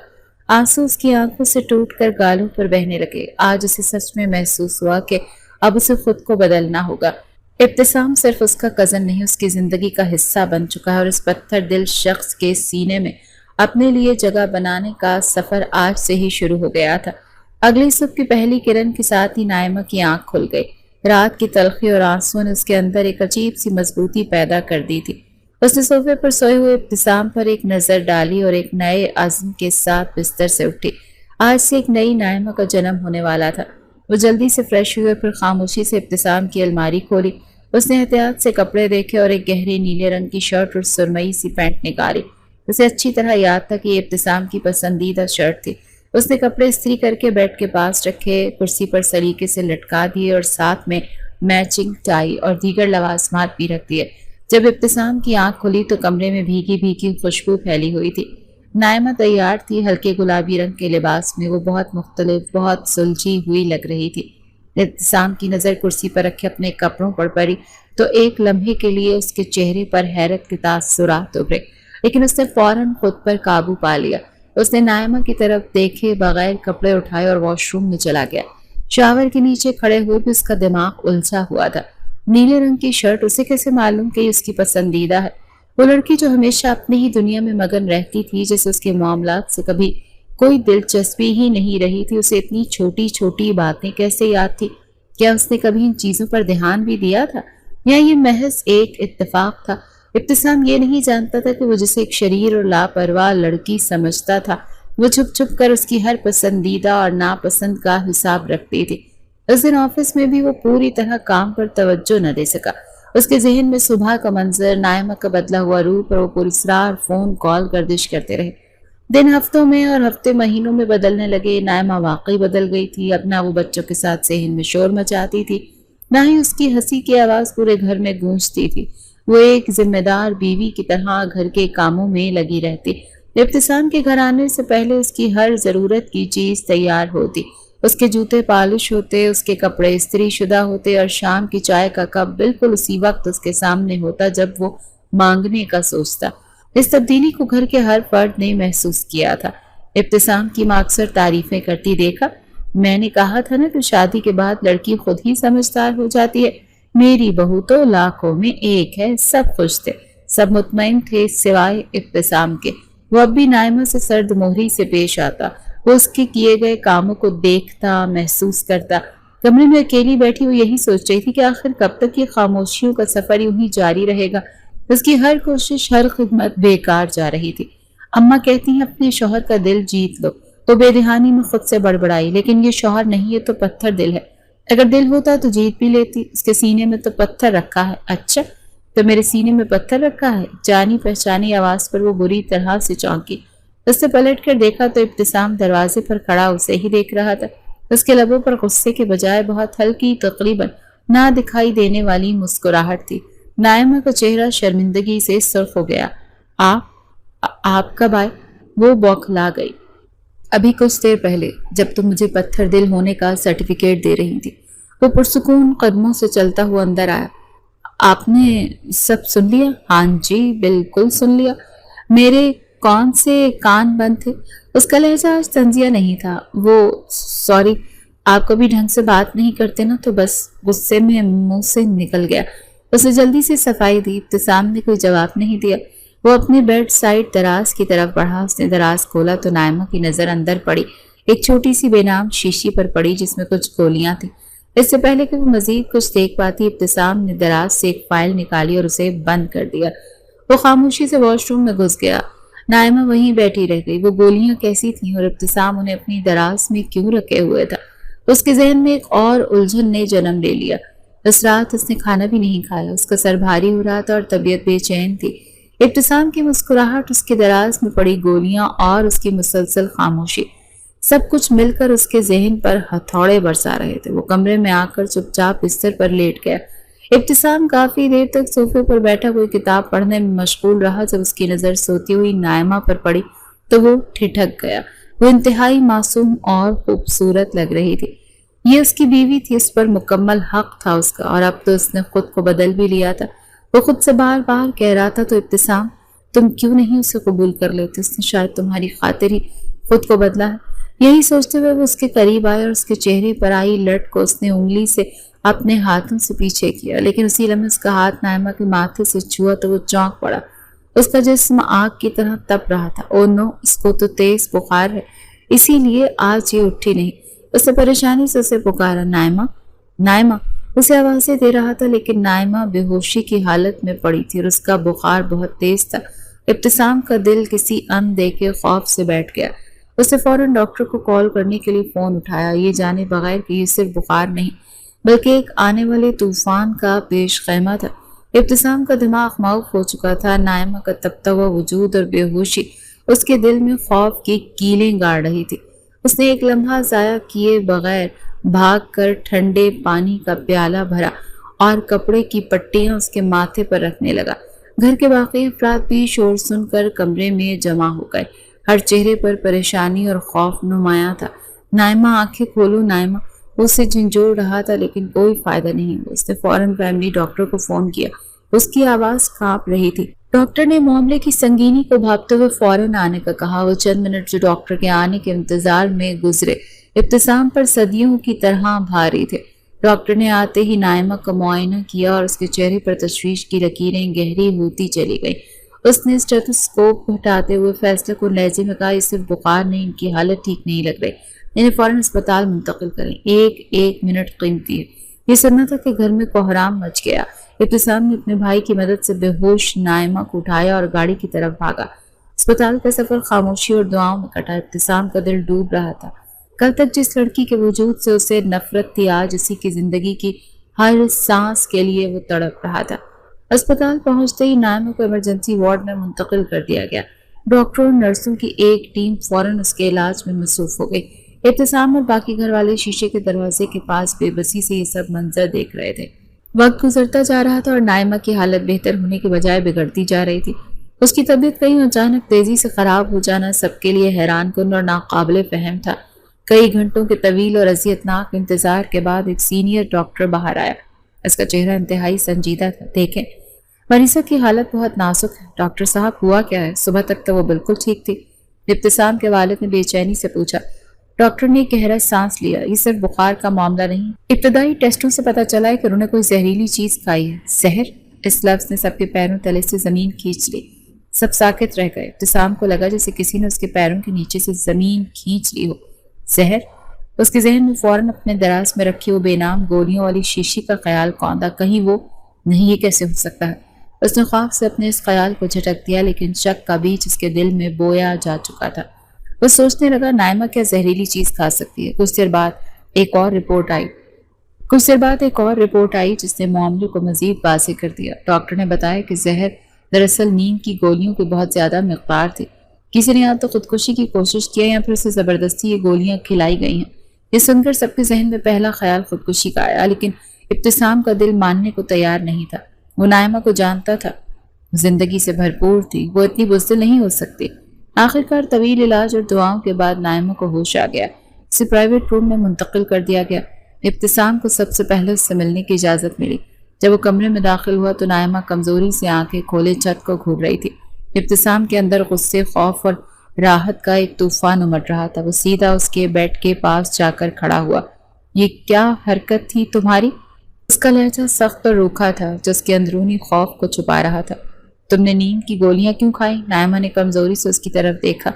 آنسو اس کی آنکھوں سے ٹوٹ کر گالوں پر بہنے لگے۔ آج اسے سچ میں محسوس ہوا کہ اب اسے خود کو بدلنا ہوگا۔ ابتسام صرف اس کا کزن نہیں، اس کی زندگی کا حصہ بن چکا ہے اور اس پتھر دل شخص کے سینے میں اپنے لیے جگہ بنانے کا سفر آج سے ہی شروع ہو گیا تھا۔ اگلی صبح کی پہلی کرن کے ساتھ ہی نائمہ کی آنکھ کھل گئی۔ رات کی تلخی اور آنسو نے اس کے اندر ایک عجیب سی مضبوطی پیدا کر دی تھی۔ اس نے صوفے پر سوئے ہوئے ابتسام پر ایک نظر ڈالی اور ایک نئے عزم کے ساتھ بستر سے اٹھی۔ آج سے ایک نئی نائمہ کا جنم ہونے والا تھا۔ وہ جلدی سے فریش ہوئے، پھر خاموشی سے ابتسام کی الماری کھولی۔ اس نے احتیاط سے کپڑے دیکھے اور ایک گہرے نیلے رنگ کی شرٹ اور سرمئی سی پینٹ نکالی۔ اسے اچھی طرح یاد تھا کہ یہ ابتسام کی پسندیدہ شرٹ تھی۔ اس نے کپڑے استری کر کے بیڈ کے پاس رکھے، کرسی پر سلیقے سے لٹکا دیے اور ساتھ میں میچنگ ٹائی اور دیگر لوازمات بھی رکھ دیے۔ جب ابتسام کی آنکھ کھلی تو کمرے میں بھیگی بھیگی خوشبو پھیلی ہوئی تھی۔ نائمہ تیار تھی، ہلکے گلابی رنگ کے لباس میں۔ وہ بہت مختلف، بہت سلجھی ہوئی لگ رہی تھی۔ ابتسام کی نظر کرسی پر رکھے اپنے کپڑوں پر پڑی تو ایک لمحے کے لیے اس کے چہرے پر حیرت کے تاثرات ابھرے، لیکن اس نے فوراً خود پر قابو پا لیا۔ اس نے نائمہ کی طرف دیکھے بغیر کپڑے اٹھائے اور واش روم میں چلا گیا۔ شاور کے نیچے کھڑے ہوئے بھی اس کا دماغ الجھا ہوا تھا۔ نیلے رنگ کی شرٹ اسے کیسے معلوم کہ اس کی پسندیدہ ہے؟ وہ لڑکی جو ہمیشہ اپنی ہی دنیا میں مگن رہتی تھی، جسے اس کے معاملات سے کبھی کوئی دلچسپی ہی نہیں رہی تھی، اسے اتنی چھوٹی چھوٹی باتیں کیسے یاد تھی؟ کیا اس نے کبھی ان چیزوں پر دھیان بھی دیا تھا یا یہ محض ایک اتفاق تھا؟ ابتسام یہ نہیں جانتا تھا کہ وہ جسے ایک شریر اور لاپرواہ لڑکی سمجھتا تھا، وہ چھپ چھپ کر اس کی ہر پسندیدہ اور ناپسند کا حساب رکھتی تھی۔ اس دن آفس میں بھی وہ پوری طرح کام پر توجہ نہ دے سکا۔ اس کے ذہن میں صبح کا منظر، نائمہ کا بدلا ہوا روپ اور وہ پراسرار فون کال گردش کرتے رہے۔ دن ہفتوں میں اور ہفتے مہینوں میں بدلنے لگے۔ نائمہ واقعی بدل گئی تھی۔ اب نہ وہ بچوں کے ساتھ صحن میں شور مچاتی تھی، نہ ہی اس کی ہنسی کی آواز پورے گھر میں گونجتی تھی۔ وہ ایک ذمہ دار بیوی کی طرح گھر کے کاموں میں لگی رہتی۔ ابتسام کے گھر آنے سے پہلے اس کی ہر ضرورت کی چیز تیار ہوتی۔ اس کے جوتے پالش ہوتے، اس کے کپڑے استری شدہ ہوتے اور شام کی چائے کا کپ بالکل اسی وقت اس کے سامنے ہوتا جب وہ مانگنے کا سوچتا۔ اس تبدیلی کو گھر کے ہر فرد نے محسوس کیا تھا۔ ابتسام کی ماں اکثر تعریفیں کرتی، دیکھا میں نے کہا تھا نا کہ شادی کے بعد لڑکی خود ہی سمجھدار ہو جاتی ہے۔ میری بہو تو لاکھوں میں ایک ہے۔ سب خوش تھے، سب مطمئن تھے سوائے ابتسام کے۔ وہ اب بھی نائمہ سے سرد مہری سے پیش آتا۔ وہ اس کے کیے گئے کاموں کو دیکھتا، محسوس کرتا۔ کمرے میں اکیلی بیٹھی وہ یہی سوچ رہی تھی کہ آخر کب تک یہ خاموشیوں کا سفر یوں ہی جاری رہے گا۔ اس کی ہر کوشش، ہر خدمت بیکار جا رہی تھی۔ اماں کہتی ہیں اپنے شوہر کا دل جیت لو، تو بے دہانی میں خود سے بڑبڑائی، لیکن یہ شوہر نہیں، یہ تو پتھر دل ہے۔ اگر دل ہوتا تو جیت بھی لیتی۔ اس کے سینے میں تو پتھر رکھا ہے۔ اچھا، تو میرے سینے میں پتھر رکھا ہے؟ جانی پہچانی آواز پر وہ بری طرح سے چونکی۔ اس نے پلٹ کر دیکھا تو ابتسام دروازے پر کھڑا اسے ہی دیکھ رہا تھا۔ اس کے لبوں پر غصے کے بجائے بہت ہلکی، تقریباً نہ دکھائی دینے والی مسکراہٹ تھی۔ نائمہ کا چہرہ شرمندگی سے سرخ ہو گیا۔ آپ کب آئے؟ وہ بوکھلا گئی۔ ابھی کچھ دیر پہلے، جب تم مجھے پتھر دل ہونے کا سرٹیفکیٹ دے رہی تھی۔ وہ پرسکون قدموں سے چلتا ہوا اندر آیا۔ آپ نے سب سن لیا؟ ہاں جی، بالکل سن لیا۔ میرے کون سے کان بند تھے؟ اس کا لہجہ آج طنزیہ نہیں تھا۔ وہ سوری، آپ کبھی ڈھنگ سے بات نہیں کرتے نا، تو بس غصے میں منہ سے نکل گیا۔ اسے جلدی سے صفائی دی۔ ابتسام نے کوئی جواب نہیں دیا۔ وہ اپنے بیڈ سائڈ دراز کی طرف بڑھا۔ اس نے دراز کھولا تو نائمہ کی نظر اندر پڑی، ایک چھوٹی سی بے نام شیشی پر پڑی جس میں کچھ گولیاں تھیں۔ اس سے پہلے کہ وہ مزید کچھ دیکھ پاتی، ابتسام نے دراز سے ایک فائل نکالی اور اسے بند کر دیا۔ وہ خاموشی سے واش روم میں گھس گیا۔ نائمہ وہیں بیٹھی رہ گئی۔ وہ گولیاں کیسی تھیں اور ابتسام انہیں اپنی دراز میں کیوں رکھے ہوئے تھا؟ اس کے ذہن میں ایک اور الجھن نے جنم لے لیا۔ اس رات اس نے کھانا بھی نہیں کھایا۔ اس کا سر بھاری ہو رہا تھا اور طبیعت بے چین تھی۔ ابتسام کی مسکراہٹ، اس کے دراز میں پڑی گولیاں اور اس کی مسلسل خاموشی، سب کچھ مل کر اس کے ذہن پر ہتھوڑے برسا رہے تھے۔ وہ کمرے میں آ کر چپ چاپ بستر پر لیٹ گیا۔ ابتسام کافی دیر تک صوفے پر بیٹھا کوئی کتاب پڑھنے میں مشغول رہا۔ جب اس کی نظر سوتی ہوئی نائمہ پر پڑی تو وہ ٹھٹک گیا۔ وہ انتہائی معصوم اور خوبصورت لگ رہی تھی۔ یہ اس کی بیوی تھی، اس پر مکمل حق تھا اس کا، اور اب تو اس نے خود کو بدل بھی لیا تھا۔ وہ خود سے بار بار کہہ رہا تھا، تو ابتسام تم کیوں نہیں اسے قبول کر لیتے؟ اس نے شاید تمہاری خاطر ہی خود کو بدلا ہے۔ یہی سوچتے ہوئے وہ اس کے قریب آئے اور اس کے چہرے پر آئی لٹ کو اس نے انگلی سے اپنے ہاتھوں سے پیچھے کیا، لیکن اسی لمحے اس کا ہاتھ نائمہ کے ماتھے سے چھوا تو وہ چونک پڑا۔ اس کا جسم آگ کی طرح تپ رہا تھا۔ او نو، اس کو تو تیز بخار ہے، اسی لیے آج یہ اٹھی نہیں۔ اس نے پریشانی سے اسے پکارا، نائمہ نائمہ۔ اسے آوازیں دے رہا تھا لیکن نائمہ بے ہوشی کی حالت میں پڑی تھی اور اس کا بخار بہت تیز تھا۔ ابتسام کا دل کسی اندیکھے خوف سے بیٹھ گیا۔ اس نے فوراً ڈاکٹر کو کال کرنے کے لیے فون اٹھایا، یہ جانے بغیر کہ یہ صرف بخار نہیں بلکہ ایک آنے والے طوفان کا پیش خیمہ تھا۔ ابتسام کا دماغ معاف ہو چکا تھا۔ نائمہ کا تپتا ہوا وجود اور بے ہوشی اس کے دل میں خوف کی کیلیں گاڑ رہی تھی۔ اس نے ایک لمحہ ضائع کیے بغیر بھاگ کر ٹھنڈے پانی کا پیالہ بھرا اور کپڑے کی پٹیاں اس کے ماتھے پر رکھنے لگا۔ گھر کے باقی افراد بھی شور سن کر کمرے میں جمع ہو گئے۔ ہر چہرے پر پریشانی اور خوف نمایاں تھا۔ نائمہ، آنکھیں کھولو نائمہ، اسے جھنجھوڑ رہا تھا لیکن کوئی فائدہ نہیں ہوا۔ اس نے فوراً فیملی ڈاکٹر کو فون کیا۔ اس کی آواز کانپ رہی تھی۔ ڈاکٹر نے معاملے کی سنگینی کو بھاپتے ہوئے فوراً آنے کا کہا۔ وہ چند منٹ جو ڈاکٹر کے آنے کے انتظار میں گزرے ابتسام پر صدیوں کی طرح بھاری تھے۔ ڈاکٹر نے آتے ہی نائمہ کا معائنہ کیا اور اس کے چہرے پر تشویش کی لکیریں گہری ہوتی چلی گئیں۔ اس نے اسٹیتھوسکوپ ہٹاتے ہوئے فیصلے کو لہجے میں کہا، یہ صرف بخار نہیں، ان کی حالت ٹھیک نہیں لگ رہی، انہیں فوراً اسپتال منتقل کریں۔ ایک منٹ قیمتی ہے۔ یہ سننا تھا کہ گھر میں کوہرام مچ گیا۔ ابتسام نے اپنے بھائی کی مدد سے بے ہوش نائمہ کو اٹھایا اور گاڑی کی طرف بھاگا۔ اسپتال کا سفر خاموشی اور دعاؤں میں کٹا۔ ابتسام کا دل ڈوب رہا تھا۔ کل تک جس لڑکی کے وجود سے اسے نفرت تھی، آج اسی کی زندگی کی ہر سانس کے لیے وہ تڑپ رہا تھا۔ اسپتال پہنچتے ہی نائمہ کو ایمرجنسی وارڈ میں منتقل کر دیا گیا۔ ڈاکٹروں اور نرسوں کی ایک ٹیم فوراً اس کے علاج میں مصروف ہو گئی۔ ابتسام اور باقی گھر والے شیشے کے دروازے کے پاس بے بسی سے یہ سب منظر دیکھ رہے تھے۔ وقت گزرتا جا رہا تھا اور نائمہ کی حالت بہتر ہونے کے بجائے بگڑتی جا رہی تھی۔ اس کی طبیعت کہیں اچانک تیزی سے خراب ہو جانا سب کے لیے حیران کن اور ناقابل فہم تھا۔ کئی گھنٹوں کے طویل اور اذیتناک انتظار کے بعد ایک سینئر ڈاکٹر باہر آیا۔ اس کا چہرہ انتہائی سنجیدہ تھا۔ دیکھیں، مریضہ کی حالت بہت نازک ہے۔ ڈاکٹر صاحب، ہوا کیا ہے؟ صبح تک تو وہ بالکل ٹھیک تھی۔ ابتسام کے والد نے بے چینی سے پوچھا۔ ڈاکٹر نے گہرا سانس لیا۔ یہ صرف بخار کا معاملہ نہیں، ابتدائی ٹیسٹوں سے پتہ چلا ہے کہ انہوں نے کوئی زہریلی چیز کھائی ہے۔ زہر؟ اس لفظ نے سب کے پیروں تلے سے زمین کھینچ لی۔ سب ساکت رہ گئے۔ ابتسام کو لگا جیسے کسی نے اس کے پیروں کے نیچے سے زمین کھینچ لی ہو۔ زہر؟ اس کے ذہن میں فوراً اپنے دراز میں رکھی وہ بے نام گولیوں والی شیشی کا خیال کوندا۔ کہیں وہ نہیں، یہ کیسے ہو سکتا ہے؟ اس نے خوف سے اپنے اس خیال کو جھٹک دیا، لیکن شک کا بیج اس کے دل میں بویا جا چکا تھا۔ وہ سوچنے لگا، نائمہ کیا زہریلی چیز کھا سکتی ہے؟ کچھ دیر بعد ایک اور رپورٹ آئی جس نے معاملے کو مزید واضح کر دیا۔ ڈاکٹر نے بتایا کہ زہر دراصل نیند کی گولیوں کی بہت زیادہ مقدار تھی۔ کسی نے یا تو خودکشی کی کوشش کی یا پھر اسے زبردستی یہ گولیاں کھلائی گئی ہیں۔ یہ سن کر سب کے ذہن میں پہلا خیال خودکشی کا آیا، لیکن ابتسام کا دل ماننے کو تیار نہیں تھا۔ وہ نائمہ کو جانتا تھا، زندگی سے بھرپور تھی، وہ اتنی بزدل نہیں ہو سکتی۔ آخرکار طویل علاج اور دعاؤں کے بعد نائمہ کو ہوش آ گیا۔ اسے پرائیویٹ روم میں منتقل کر دیا گیا۔ ابتسام کو سب سے پہلے اس سے ملنے کی اجازت ملی۔ جب وہ کمرے میں داخل ہوا تو نائمہ کمزوری سے آنکھیں کھولے چھت کو گھور رہی تھی۔ ابتسام کے اندر غصے، خوف اور راحت کا ایک طوفان امٹ رہا تھا۔ وہ سیدھا اس کے بیڈ کے پاس جا کر کھڑا ہوا۔ یہ کیا حرکت تھی تمہاری؟ اس کا لہجہ سخت اور روکھا تھا جو اس کے اندرونی خوف کو چھپا رہا تھا۔ تم نے نیند کی گولیاں کیوں کھائیں؟ نائمہ نے کمزوری سے اس کی طرف دیکھا۔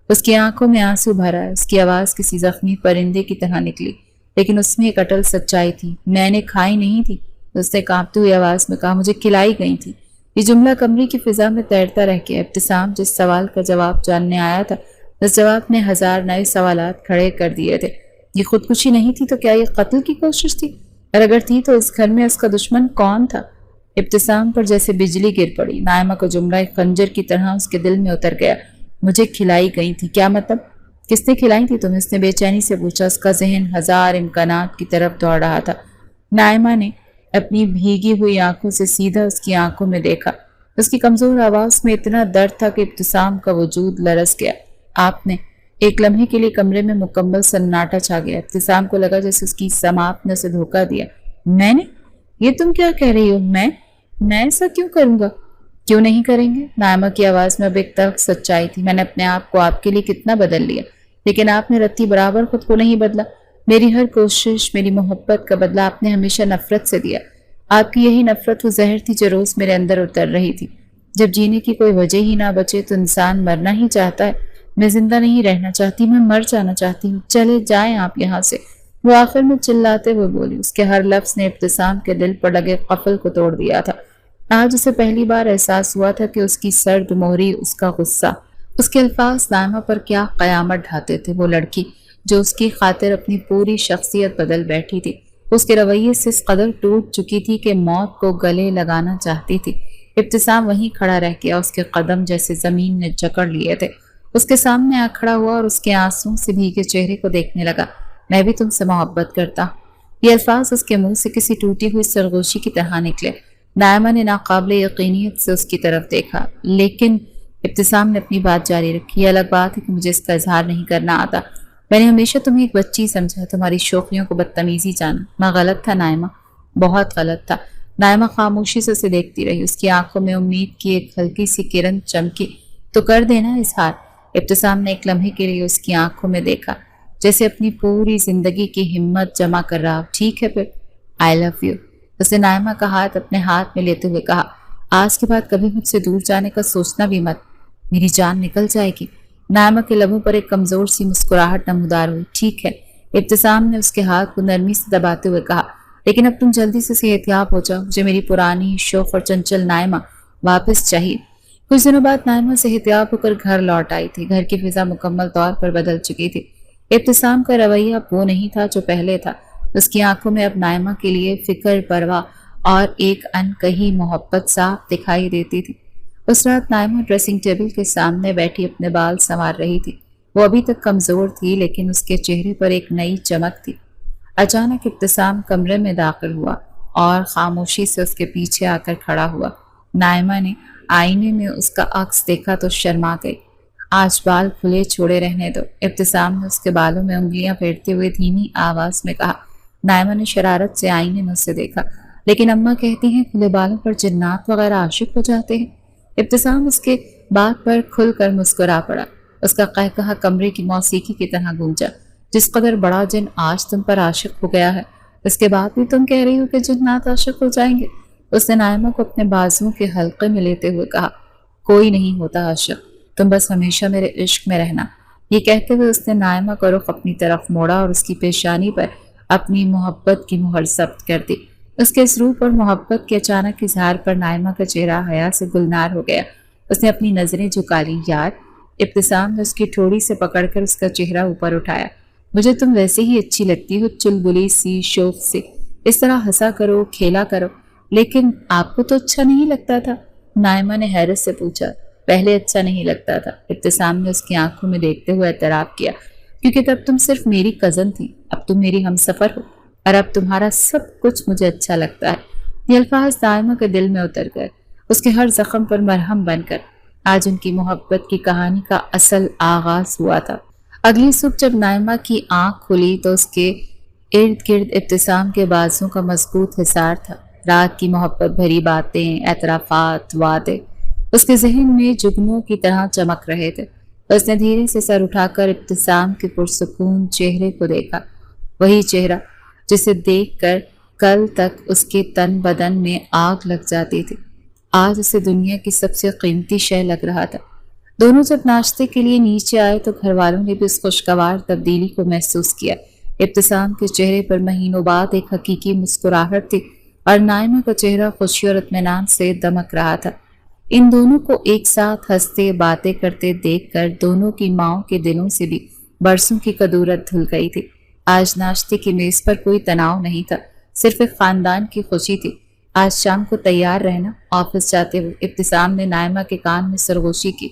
اس کی آنکھوں میں آنسو بھرا۔ اس کی آواز کسی زخمی پرندے کی طرح نکلی، لیکن اس میں ایک اٹل سچائی تھی۔ میں نے کھائی نہیں تھی، اس نے کانپتی ہوئی آواز میں کہا، مجھے کھلائی گئی تھی۔ یہ جملہ کمرے کی فضا میں تیرتا رہ گیا۔ ابتسام جس سوال کا جواب جاننے آیا تھا، اس جواب نے ہزار نئے سوالات کھڑے کر دیے تھے۔ یہ خودکشی نہیں تھی تو کیا یہ قتل کی کوشش تھی؟ اور اگر تھی تو اس گھر میں اس کا دشمن کون تھا؟ ابتسام پر جیسے بجلی گر پڑی۔ نائمہ کو جملہ ایک خنجر کی طرح اس کے دل میں اتر گیا۔ مجھے کھلائی گئی تھی، کیا مطلب؟ کس نے کھلائی تھی تمہیں؟ اس نے بے چینی سے پوچھا۔ اس کا ذہن ہزار امکانات کی طرف دوڑ رہا تھا۔ نائمہ نے اپنی بھیگی ہوئی آنکھوں سے سیدھا اس کی آنکھوں میں دیکھا۔ اس کی کمزور آواز میں اتنا درد تھا کہ ابتسام کا وجود لرز گیا۔ آپ نے؟ ایک لمحے کے لیے کمرے میں مکمل سناٹا چھا گیا۔ ابتسام کو لگا جیسے اس کی سماعت نے اسے دھوکہ دیا۔ میں نے؟ یہ تم کیا کہہ رہی ہو؟ میں ایسا کیوں کروں گا؟ کیوں نہیں کریں گے؟ نائمہ کی آواز میں اب ایک تلخ سچائی تھی۔ میں نے اپنے آپ کو آپ کے لیے کتنا بدل لیا، لیکن آپ نے رتی برابر خود کو نہیں بدلا۔ میری ہر کوشش، میری محبت کا بدلہ آپ نے ہمیشہ نفرت سے دیا۔ آپ کی یہی نفرت وہ زہر تھی جو روز میرے اندر اتر رہی تھی۔ جب جینے کی کوئی وجہ ہی نہ بچے تو انسان مرنا ہی چاہتا ہے۔ میں زندہ نہیں رہنا چاہتی، میں مر جانا چاہتی ہوں۔ چلے جائیں آپ یہاں سے، وہ آخر میں چلاتے ہوئے بولی۔ اس کے ہر لفظ نے ابتسام کے دل پر لگے قفل کو توڑ دیا تھا۔ آج اسے پہلی بار احساس ہوا تھا کہ اس کی سرد مہری، اس کا غصہ، اس کے الفاظ نائمہ پر کیا قیامت ڈھاتے تھے۔ وہ لڑکی جو اس کی خاطر اپنی پوری شخصیت بدل بیٹھی تھی، اس کے رویے سے اس قدر ٹوٹ چکی تھی کہ موت کو گلے لگانا چاہتی تھی۔ ابتسام وہیں کھڑا رہ گیا، اس کے قدم جیسے زمین نے جکڑ لیے تھے۔ اس کے سامنے آ کھڑا ہوا اور اس کے آنسوں سے بھیگے چہرے کو دیکھنے لگا۔ میں بھی تم سے محبت کرتا ہوں۔ یہ الفاظ اس کے منہ سے کسی ٹوٹی ہوئی سرگوشی کی طرح نکلے۔ نائمہ نے ناقابل یقینیت سے اس کی طرف دیکھا، لیکن ابتسام نے اپنی بات جاری رکھی۔ یہ الگ بات ہے کہ مجھے اس کا اظہار نہیں کرنا آتا۔ میں نے ہمیشہ تمہیں ایک بچی سمجھا، تمہاری شوخیوں کو بدتمیزی جانا۔ میں غلط تھا نائمہ، بہت غلط تھا۔ نائمہ خاموشی سے اسے دیکھتی رہی۔ اس کی آنکھوں میں امید کی ایک ہلکی سی کرن چمکی۔ تو کر دینا اظہار۔ ابتسام نے ایک لمحے کے لیے اس کی آنکھوں میں دیکھا، جیسے اپنی پوری زندگی کی ہمت جمع کر رہا۔ ٹھیک ہے پھر، آئی لو یو۔ اس نے نائمہ کا ہاتھ اپنے ہاتھ میں لیتے ہوئے کہا۔ آج کے بعد کبھی مجھ سے دور جانے کا سوچنا بھی مت، میری جان نکل جائے گی۔ نائمہ کے لبوں پر ایک کمزور سی مسکراہٹ نمودار ہوئی۔ ٹھیک ہے، ابتسام نے اس کے ہاتھ کو نرمی سے دباتے ہوئے کہا، لیکن اب تم جلدی سے صحت یاب ہو جاؤ۔ مجھے میری پرانی شوخ اور چنچل نائمہ واپس چاہیے۔ کچھ دنوں بعد نائمہ صحت یاب ہو کر گھر لوٹ آئی تھی۔ گھر کی فضا مکمل طور پر بدل چکی تھی۔ ابتسام کا رویہ اب وہ نہیں تھا جو پہلے تھا۔ اس کی آنکھوں میں اب نائمہ کے لیے فکر، پرواہ اور ایک انکہی محبت صاف دکھائی دیتی تھی۔ اس رات نائمہ ڈریسنگ ٹیبل کے سامنے بیٹھی اپنے بال سنوار رہی تھی۔ وہ ابھی تک کمزور تھی، لیکن اس کے چہرے پر ایک نئی چمک تھی۔ اچانک ابتسام کمرے میں داخل ہوا اور خاموشی سے اس کے پیچھے آ کر کھڑا ہوا۔ نائمہ نے آئینے میں اس کا عکس دیکھا تو شرما گئی۔ آج بال کھلے چھوڑے رہنے دو، ابتسام نے اس کے بالوں میں انگلیاں پھیرتے ہوئے دھیمی آواز میں کہا۔ نائمہ نے شرارت سے آئینے میں اسے دیکھا۔ لیکن اماں کہتی ہیں کھلے بالوں پر جنات وغیرہ عاشق ہو جاتے ہیں۔ ابتسام اس کے بات پر کھل کر مسکرا پڑا۔ اس کا قہقہا کمرے کی موسیقی کی طرح گونجا۔ جس قدر بڑا جن آج تم پر عاشق ہو گیا ہے، اس کے بعد بھی تم کہہ رہی ہو کہ جنات عاشق ہو جائیں گے؟ اس نے نائمہ کو اپنے بازوؤں کے حلقے میں لیتے ہوئے کہا۔ کوئی نہیں ہوتا عاشق، تم بس ہمیشہ میرے عشق میں رہنا۔ یہ کہتے ہوئے اس نے نائمہ کا رخ اپنی طرف موڑا اور اس کی پیشانی پر اپنی محبت کی مہر ثبت کر دی۔ اس کے اس روپ اور محبت کے اچانک اظہار پر نائمہ کا چہرہ حیا سے گلنار ہو گیا۔ اس نے اپنی نظریں جھکا لی۔ یار، ابتسام نے اس کی ٹھوڑی سے پکڑ کر اس کا چہرہ اوپر اٹھایا۔ مجھے تم ویسے ہی اچھی لگتی ہو، چلبلی سی، شوق سے، اس طرح ہنسا کرو، کھیلا کرو۔ لیکن آپ کو تو اچھا نہیں لگتا تھا؟ نائمہ نے حیرت سے پوچھا۔ پہلے اچھا نہیں لگتا تھا، ابتسام نے اس کی آنکھوں میں دیکھتے ہوئے اعتراف کیا، کیونکہ تب تم صرف میری کزن تھی، اب تم میری ہم سفر ہو، اور اب تمہارا سب کچھ مجھے اچھا لگتا ہے۔ یہ الفاظ نائمہ کے دل میں اتر گئے، اس کے ہر زخم پر مرہم بن کر۔ آج ان کی محبت کی کہانی کا اصل آغاز ہوا تھا۔ اگلی صبح جب نائمہ کی آنکھ کھلی تو اس کے ارد گرد ابتسام کے بازوں کا مضبوط حصار تھا۔ رات کی محبت بھری باتیں، اعترافات، وعدے اس کے ذہن میں جگنوں کی طرح چمک رہے تھے۔ اس نے دھیرے سے سر اٹھا کر ابتسام کے پرسکون چہرے کو دیکھا، وہی چہرہ جسے دیکھ کر کل تک اس کے تن بدن میں آگ لگ جاتی تھی، آج اسے دنیا کی سب سے قیمتی شے لگ رہا تھا۔ دونوں جب ناشتے کے لیے نیچے آئے تو گھر والوں نے بھی اس خوشگوار تبدیلی کو محسوس کیا۔ ابتسام کے چہرے پر مہینوں بعد ایک حقیقی مسکراہٹ تھی اور نائمہ کا چہرہ خوشی اور اطمینان سے دمک رہا تھا۔ ان دونوں کو ایک ساتھ ہنستے باتیں کرتے دیکھ کر دونوں کی ماؤں کے دلوں سے بھی برسوں کی کدورت دھل گئی تھی۔ آج ناشتے کی میز پر کوئی تناؤ نہیں تھا، صرف ایک خاندان کی خوشی تھی۔ آج شام کو تیار رہنا۔ آفس جاتے ہوئے ابتسام نے نائمہ کے کان میں سرگوشی کی۔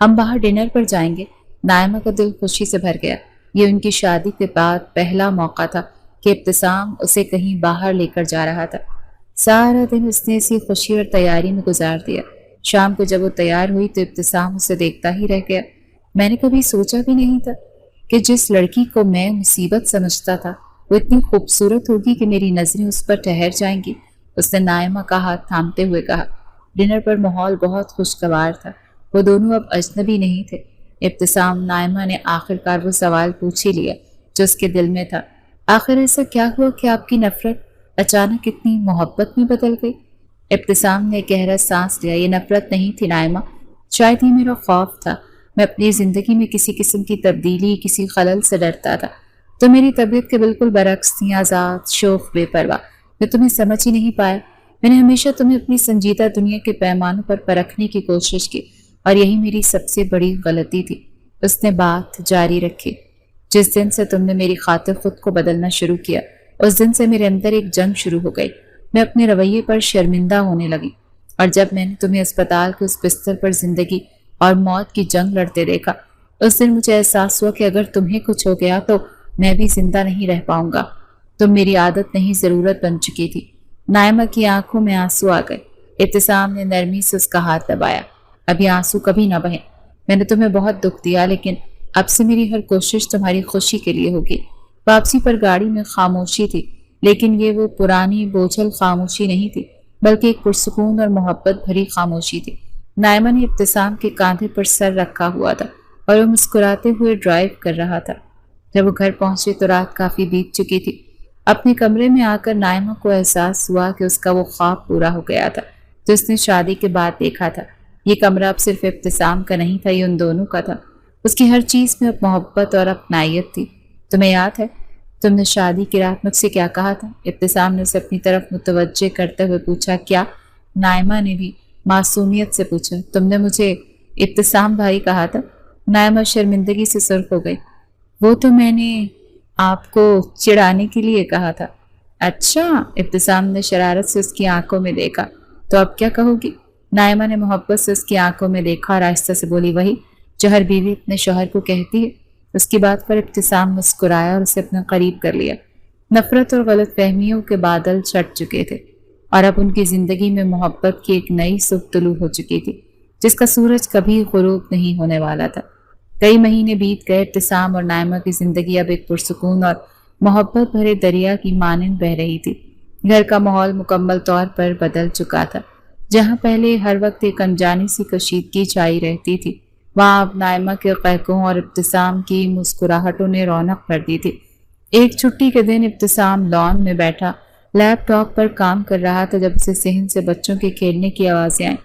ہم باہر ڈنر پر جائیں گے، نائمہ کا دل خوشی سے بھر گیا۔ یہ ان کی شادی کے بعد پہلا موقع تھا کہ ابتسام اسے کہیں باہر لے کر جا رہا تھا۔ سارا دن اس نے اسی خوشی اور تیاری میں گزار دیا۔ شام کو جب وہ تیار ہوئی تو ابتسام اسے دیکھتا ہی رہ گیا۔ میں نے کبھی سوچا بھی نہیں تھا کہ جس لڑکی کو میں مصیبت سمجھتا تھا وہ اتنی خوبصورت ہوگی کہ میری نظریں اس پر ٹھہر جائیں گی، اس نے نائمہ کا ہاتھ تھامتے ہوئے کہا۔ ڈنر پر ماحول بہت خوشگوار تھا۔ وہ دونوں اب اجنبی نہیں تھے۔ ابتسام نائمہ نے آخر کار وہ سوال پوچھ ہی لیا جو اس کے دل میں تھا۔ آخر ایسا کیا ہوا کہ آپ کی نفرت اچانک اتنی محبت میں بدل گئی؟ ابتسام نے گہرا سانس لیا۔ یہ نفرت نہیں تھی نائمہ، شاید یہ میرا خوف تھا۔ میں اپنی زندگی میں کسی قسم کی تبدیلی، کسی خلل سے ڈرتا تھا۔ تو میری طبیعت کے بالکل برعکس تھی، آزاد، شوخ، بے پرواہ۔ میں تمہیں سمجھ ہی نہیں پایا۔ میں نے ہمیشہ تمہیں اپنی سنجیدہ دنیا کے پیمانوں پر پرکھنے کی کوشش کی اور یہی میری سب سے بڑی غلطی تھی۔ اس نے بات جاری رکھی۔ جس دن سے تم نے میری خاطر خود کو بدلنا شروع کیا اس دن سے میرے اندر ایک جنگ شروع ہو گئی۔ میں اپنے رویے پر شرمندہ ہونے لگی اور جب میں نے تمہیں اسپتال کے اس بستر پر زندگی اور موت کی جنگ لڑتے دیکھا اس دن مجھے احساس ہوا کہ اگر تمہیں کچھ ہو گیا تو میں بھی زندہ نہیں رہ پاؤں گا۔ تم میری عادت نہیں، ضرورت بن چکی تھی۔ نائمہ کی آنکھوں میں آنسو آ گئے۔ ابتسام نے نرمی سے اس کا ہاتھ دبایا۔ اب یہ آنسو کبھی نہ بہیں۔ میں نے تمہیں بہت دکھ دیا لیکن اب سے میری ہر کوشش تمہاری خوشی کے لیے ہوگی۔ واپسی پر گاڑی میں خاموشی تھی لیکن یہ وہ پرانی بوجھل خاموشی نہیں تھی بلکہ ایک پرسکون اور محبت بھری خاموشی تھی۔ نائمہ نے ابتسام کے کاندھے پر سر رکھا ہوا تھا اور وہ مسکراتے ہوئے ڈرائیو کر رہا تھا۔ جب وہ گھر پہنچے تو رات کافی بیت چکی تھی۔ اپنے کمرے میں آ کر نائمہ کو احساس ہوا کہ اس کا وہ خواب پورا ہو گیا تھا جو اس نے شادی کے بعد دیکھا تھا۔ یہ کمرہ اب صرف ابتسام کا نہیں تھا، یہ ان دونوں کا تھا۔ اس کی ہر چیز میں اب محبت اور اپنائیت تھی۔ تمہیں یاد ہے تم نے شادی کی رات مجھ سے کیا کہا تھا؟ ابتسام نے اسے اپنی طرف متوجہ کرتے ہوئے پوچھا۔ کیا؟ نائمہ نے بھی معصومیت سے پوچھا۔ تم نے مجھے ابتسام بھائی کہا تھا۔ نائمہ شرمندگی سے سرخ ہو گئی۔ وہ تو میں نے آپ کو چڑھانے کے لیے کہا تھا۔ اچھا، ابتسام نے شرارت سے اس کی آنکھوں میں دیکھا۔ تو اب کیا کہو گی؟ نائمہ نے محبت سے اس کی آنکھوں میں دیکھا اور آہستہ سے بولی، وہی جو ہر بیوی اپنے شوہر کو کہتی ہے۔ اس کی بات پر ابتسام مسکرایا اور اسے اپنے قریب کر لیا۔ نفرت اور غلط فہمیوں کے بادل چھٹ چکے تھے اور اب ان کی زندگی میں محبت کی ایک نئی صبح طلوع ہو چکی تھی جس کا سورج کبھی غروب نہیں ہونے والا تھا۔ کئی مہینے بیت گئے۔ ابتسام اور نائمہ کی زندگی اب ایک پرسکون اور محبت بھرے دریا کی مانند بہہ رہی تھی۔ گھر کا ماحول مکمل طور پر بدل چکا تھا۔ جہاں پہلے ہر وقت ایک انجانی سی کشیدگی چھائی رہتی تھی وہاں اب نائمہ کے قہقہوں اور ابتسام کی مسکراہٹوں نے رونق بھر دی تھی۔ ایک چھٹی کے دن ابتسام لان میں بیٹھا لیپ ٹاپ پر کام کر رہا تھا جب اسے صحن سے بچوں کے کھیلنے کی آوازیں آئیں۔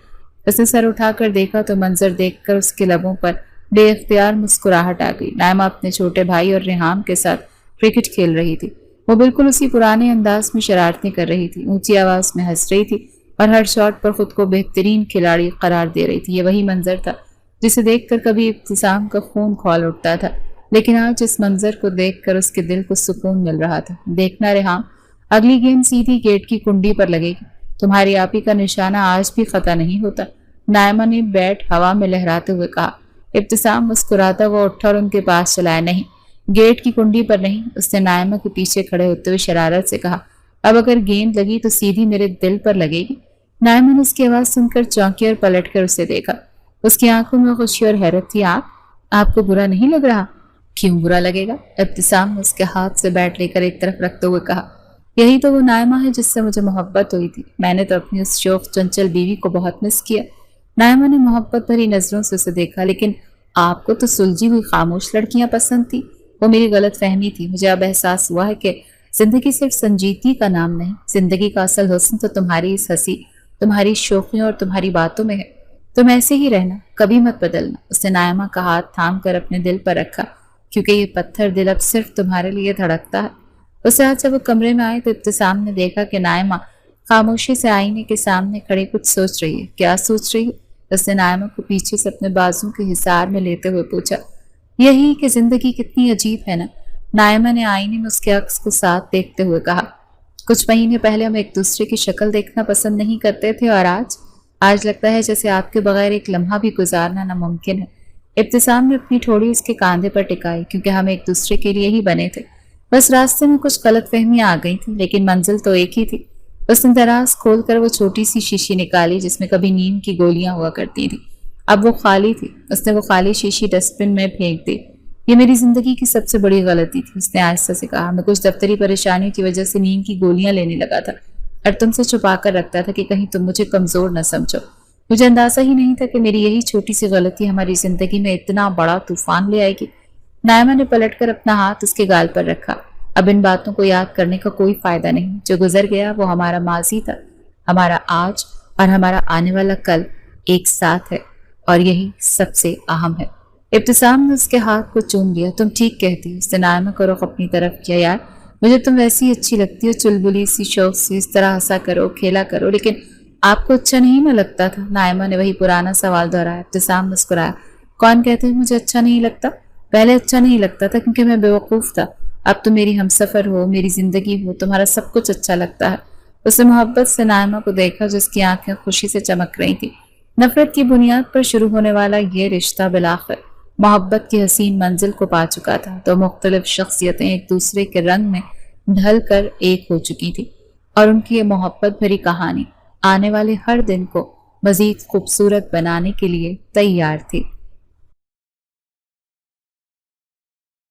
اس نے سر اٹھا کر دیکھا تو منظر دیکھ کر اس کے لبوں پر بے اختیار مسکراہٹ آ گئی۔ نائمہ اپنے چھوٹے بھائی اور ریحام کے ساتھ کرکٹ کھیل رہی تھی۔ وہ بالکل اسی پرانے انداز میں شرارتیں کر رہی تھی، اونچی آواز میں ہنس رہی تھی اور ہر شاٹ پر خود کو بہترین کھلاڑی قرار دے رہی تھی۔ یہ وہی منظر تھا جسے دیکھ کر کبھی ابتسام کا خون کھول اٹھتا تھا لیکن آج اس منظر کو دیکھ کر اس کے دل کو سکون مل رہا تھا۔ دیکھنا ریحام، اگلی گیند سیدھی گیٹ کی کنڈی پر لگے گی۔ تمہاری آپی کا نشانہ آج بھی خطا نہیں ہوتا، نائمہ نے بیٹ ہوا میں لہراتے ہوئے کہا۔ ابتسام مسکراتا ہوا اٹھا اور ان کے پاس چلایا۔ نہیں، گیٹ کی کنڈی پر نہیں، اس نے نائمہ کے پیچھے کھڑے ہوتے ہوئے شرارت سے کہا۔ اب اگر گیند لگی تو سیدھی میرے دل پر لگے گی۔ نائمہ نے اس کی آواز سن کر چونکی اور پلٹ کر اسے دیکھا۔ اس کی آنکھوں میں خوشی اور حیرت تھی۔ آپ کو برا نہیں لگ رہا؟ کیوں برا لگے گا؟ ابتسام نے اس کے ہاتھ سے بیٹ لے کر ایک طرف رکھتے ہوئے کہا۔ یہی تو وہ نائمہ ہے جس سے مجھے محبت ہوئی تھی۔ میں نے تو اپنی اس شوخ چنچل بیوی کو بہت مس کیا۔ نائمہ نے محبت بھری نظروں سے اسے دیکھا۔ لیکن آپ کو تو سلجھی ہوئی خاموش لڑکیاں پسند تھی۔ وہ میری غلط فہمی تھی۔ مجھے اب احساس ہوا ہے کہ زندگی صرف سنجیدگی کا نام نہیں، زندگی کا اصل حسن تو تمہاری اس ہنسی، تمہاری شوخیوں اور تمہاری باتوں میں ہے۔ تم ایسے ہی رہنا، کبھی مت بدلنا۔ اس نے نائمہ کا ہاتھ تھام کر اپنے دل پر رکھا، کیونکہ یہ پتھر دل اب صرف تمہارے لیے دھڑکتا ہے۔ اس رات جب وہ کمرے میں آئے تو ابتسام نے دیکھا کہ نائمہ خاموشی سے آئینے کے سامنے کھڑی کچھ سوچ رہی ہے۔ کیا سوچ رہی ہے؟ اس نے نائمہ کو پیچھے سے اپنے بازو کے حصار میں لیتے ہوئے پوچھا۔ یہی کہ زندگی کتنی عجیب ہے نا، نائمہ نے آئینے میں اس کے عکس کو ساتھ دیکھتے ہوئے کہا۔ کچھ مہینے پہلے ہم ایک دوسرے کی شکل دیکھنا پسند نہیں کرتے تھے اور آج لگتا ہے جیسے آپ کے بغیر ایک لمحہ بھی گزارنا ناممکن ہے۔ ابتسام نے اپنی ٹھوڑی اس کے کاندھے پر ٹکائی، کیونکہ ہم ایک دوسرے کے لیے ہی بنے تھے۔ بس راستے میں کچھ غلط فہمیاں آ گئی تھیں، لیکن منزل تو ایک ہی تھی۔ اس نے دراز کھول کر وہ چھوٹی سی شیشی نکالی جس میں کبھی نیند کی گولیاں ہوا کرتی تھی۔ اب وہ خالی تھی۔ اس نے وہ خالی شیشی ڈسٹ بن میں پھینک دی۔ یہ میری زندگی کی سب سے بڑی غلطی تھی، اس نے آہستہ سے کہا۔ میں کچھ دفتری پریشانیوں کی وجہ سے نیند کی گولیاں لینے لگا تھا اور تم سے چھپا کر رکھتا تھا کہ کہیں تم مجھے کمزور نہ سمجھو۔ مجھے اندازہ ہی نہیں تھا کہ میری یہی چھوٹی سی غلطی ہماری زندگی میں اتنا بڑا طوفان لے آئے گی۔ نائمہ نے پلٹ کر اپنا ہاتھ اس کے گال پر رکھا۔ اب ان باتوں کو یاد کرنے کا کوئی فائدہ نہیں۔ جو گزر گیا وہ ہمارا ماضی تھا۔ ہمارا آج اور ہمارا آنے والا کل ایک ساتھ ہے، اور یہی سب سے اہم ہے۔ ابتسام نے اس کے ہاتھ کو چوم لیا۔ تم ٹھیک کہتی ہو، اس نے نائمہ کو رخ اپنی طرف کیا۔ یار مجھے تم ویسی اچھی لگتی ہو، چلبلی سی، شوق سی، اس طرح ہنسا کرو، کھیلا کرو، لیکن آپ کو اچھا نہیں نہ لگتا تھا؟ نائمہ نے وہی پرانا سوال دہرایا۔ ابتسام مسکرایا۔ کون کہتے ہیں مجھے اچھا نہیں لگتا؟ پہلے اچھا نہیں لگتا تھا کیونکہ میں بیوقوف تھا۔ اب تم میری ہمسفر ہو، میری زندگی ہو، تمہارا سب کچھ اچھا لگتا ہے۔ اس نے محبت سے نائمہ کو دیکھا جس کی آنکھیں خوشی سے چمک رہی تھی۔ نفرت کی بنیاد پر شروع ہونے والا یہ رشتہ بالآخر محبت کی حسین منزل کو پا چکا تھا۔ دو مختلف شخصیتیں ایک دوسرے کے رنگ میں ڈھل کر ایک ہو چکی تھی، اور ان کی یہ محبت بھری کہانی آنے والے ہر دن کو مزید خوبصورت بنانے کے لیے تیار تھی۔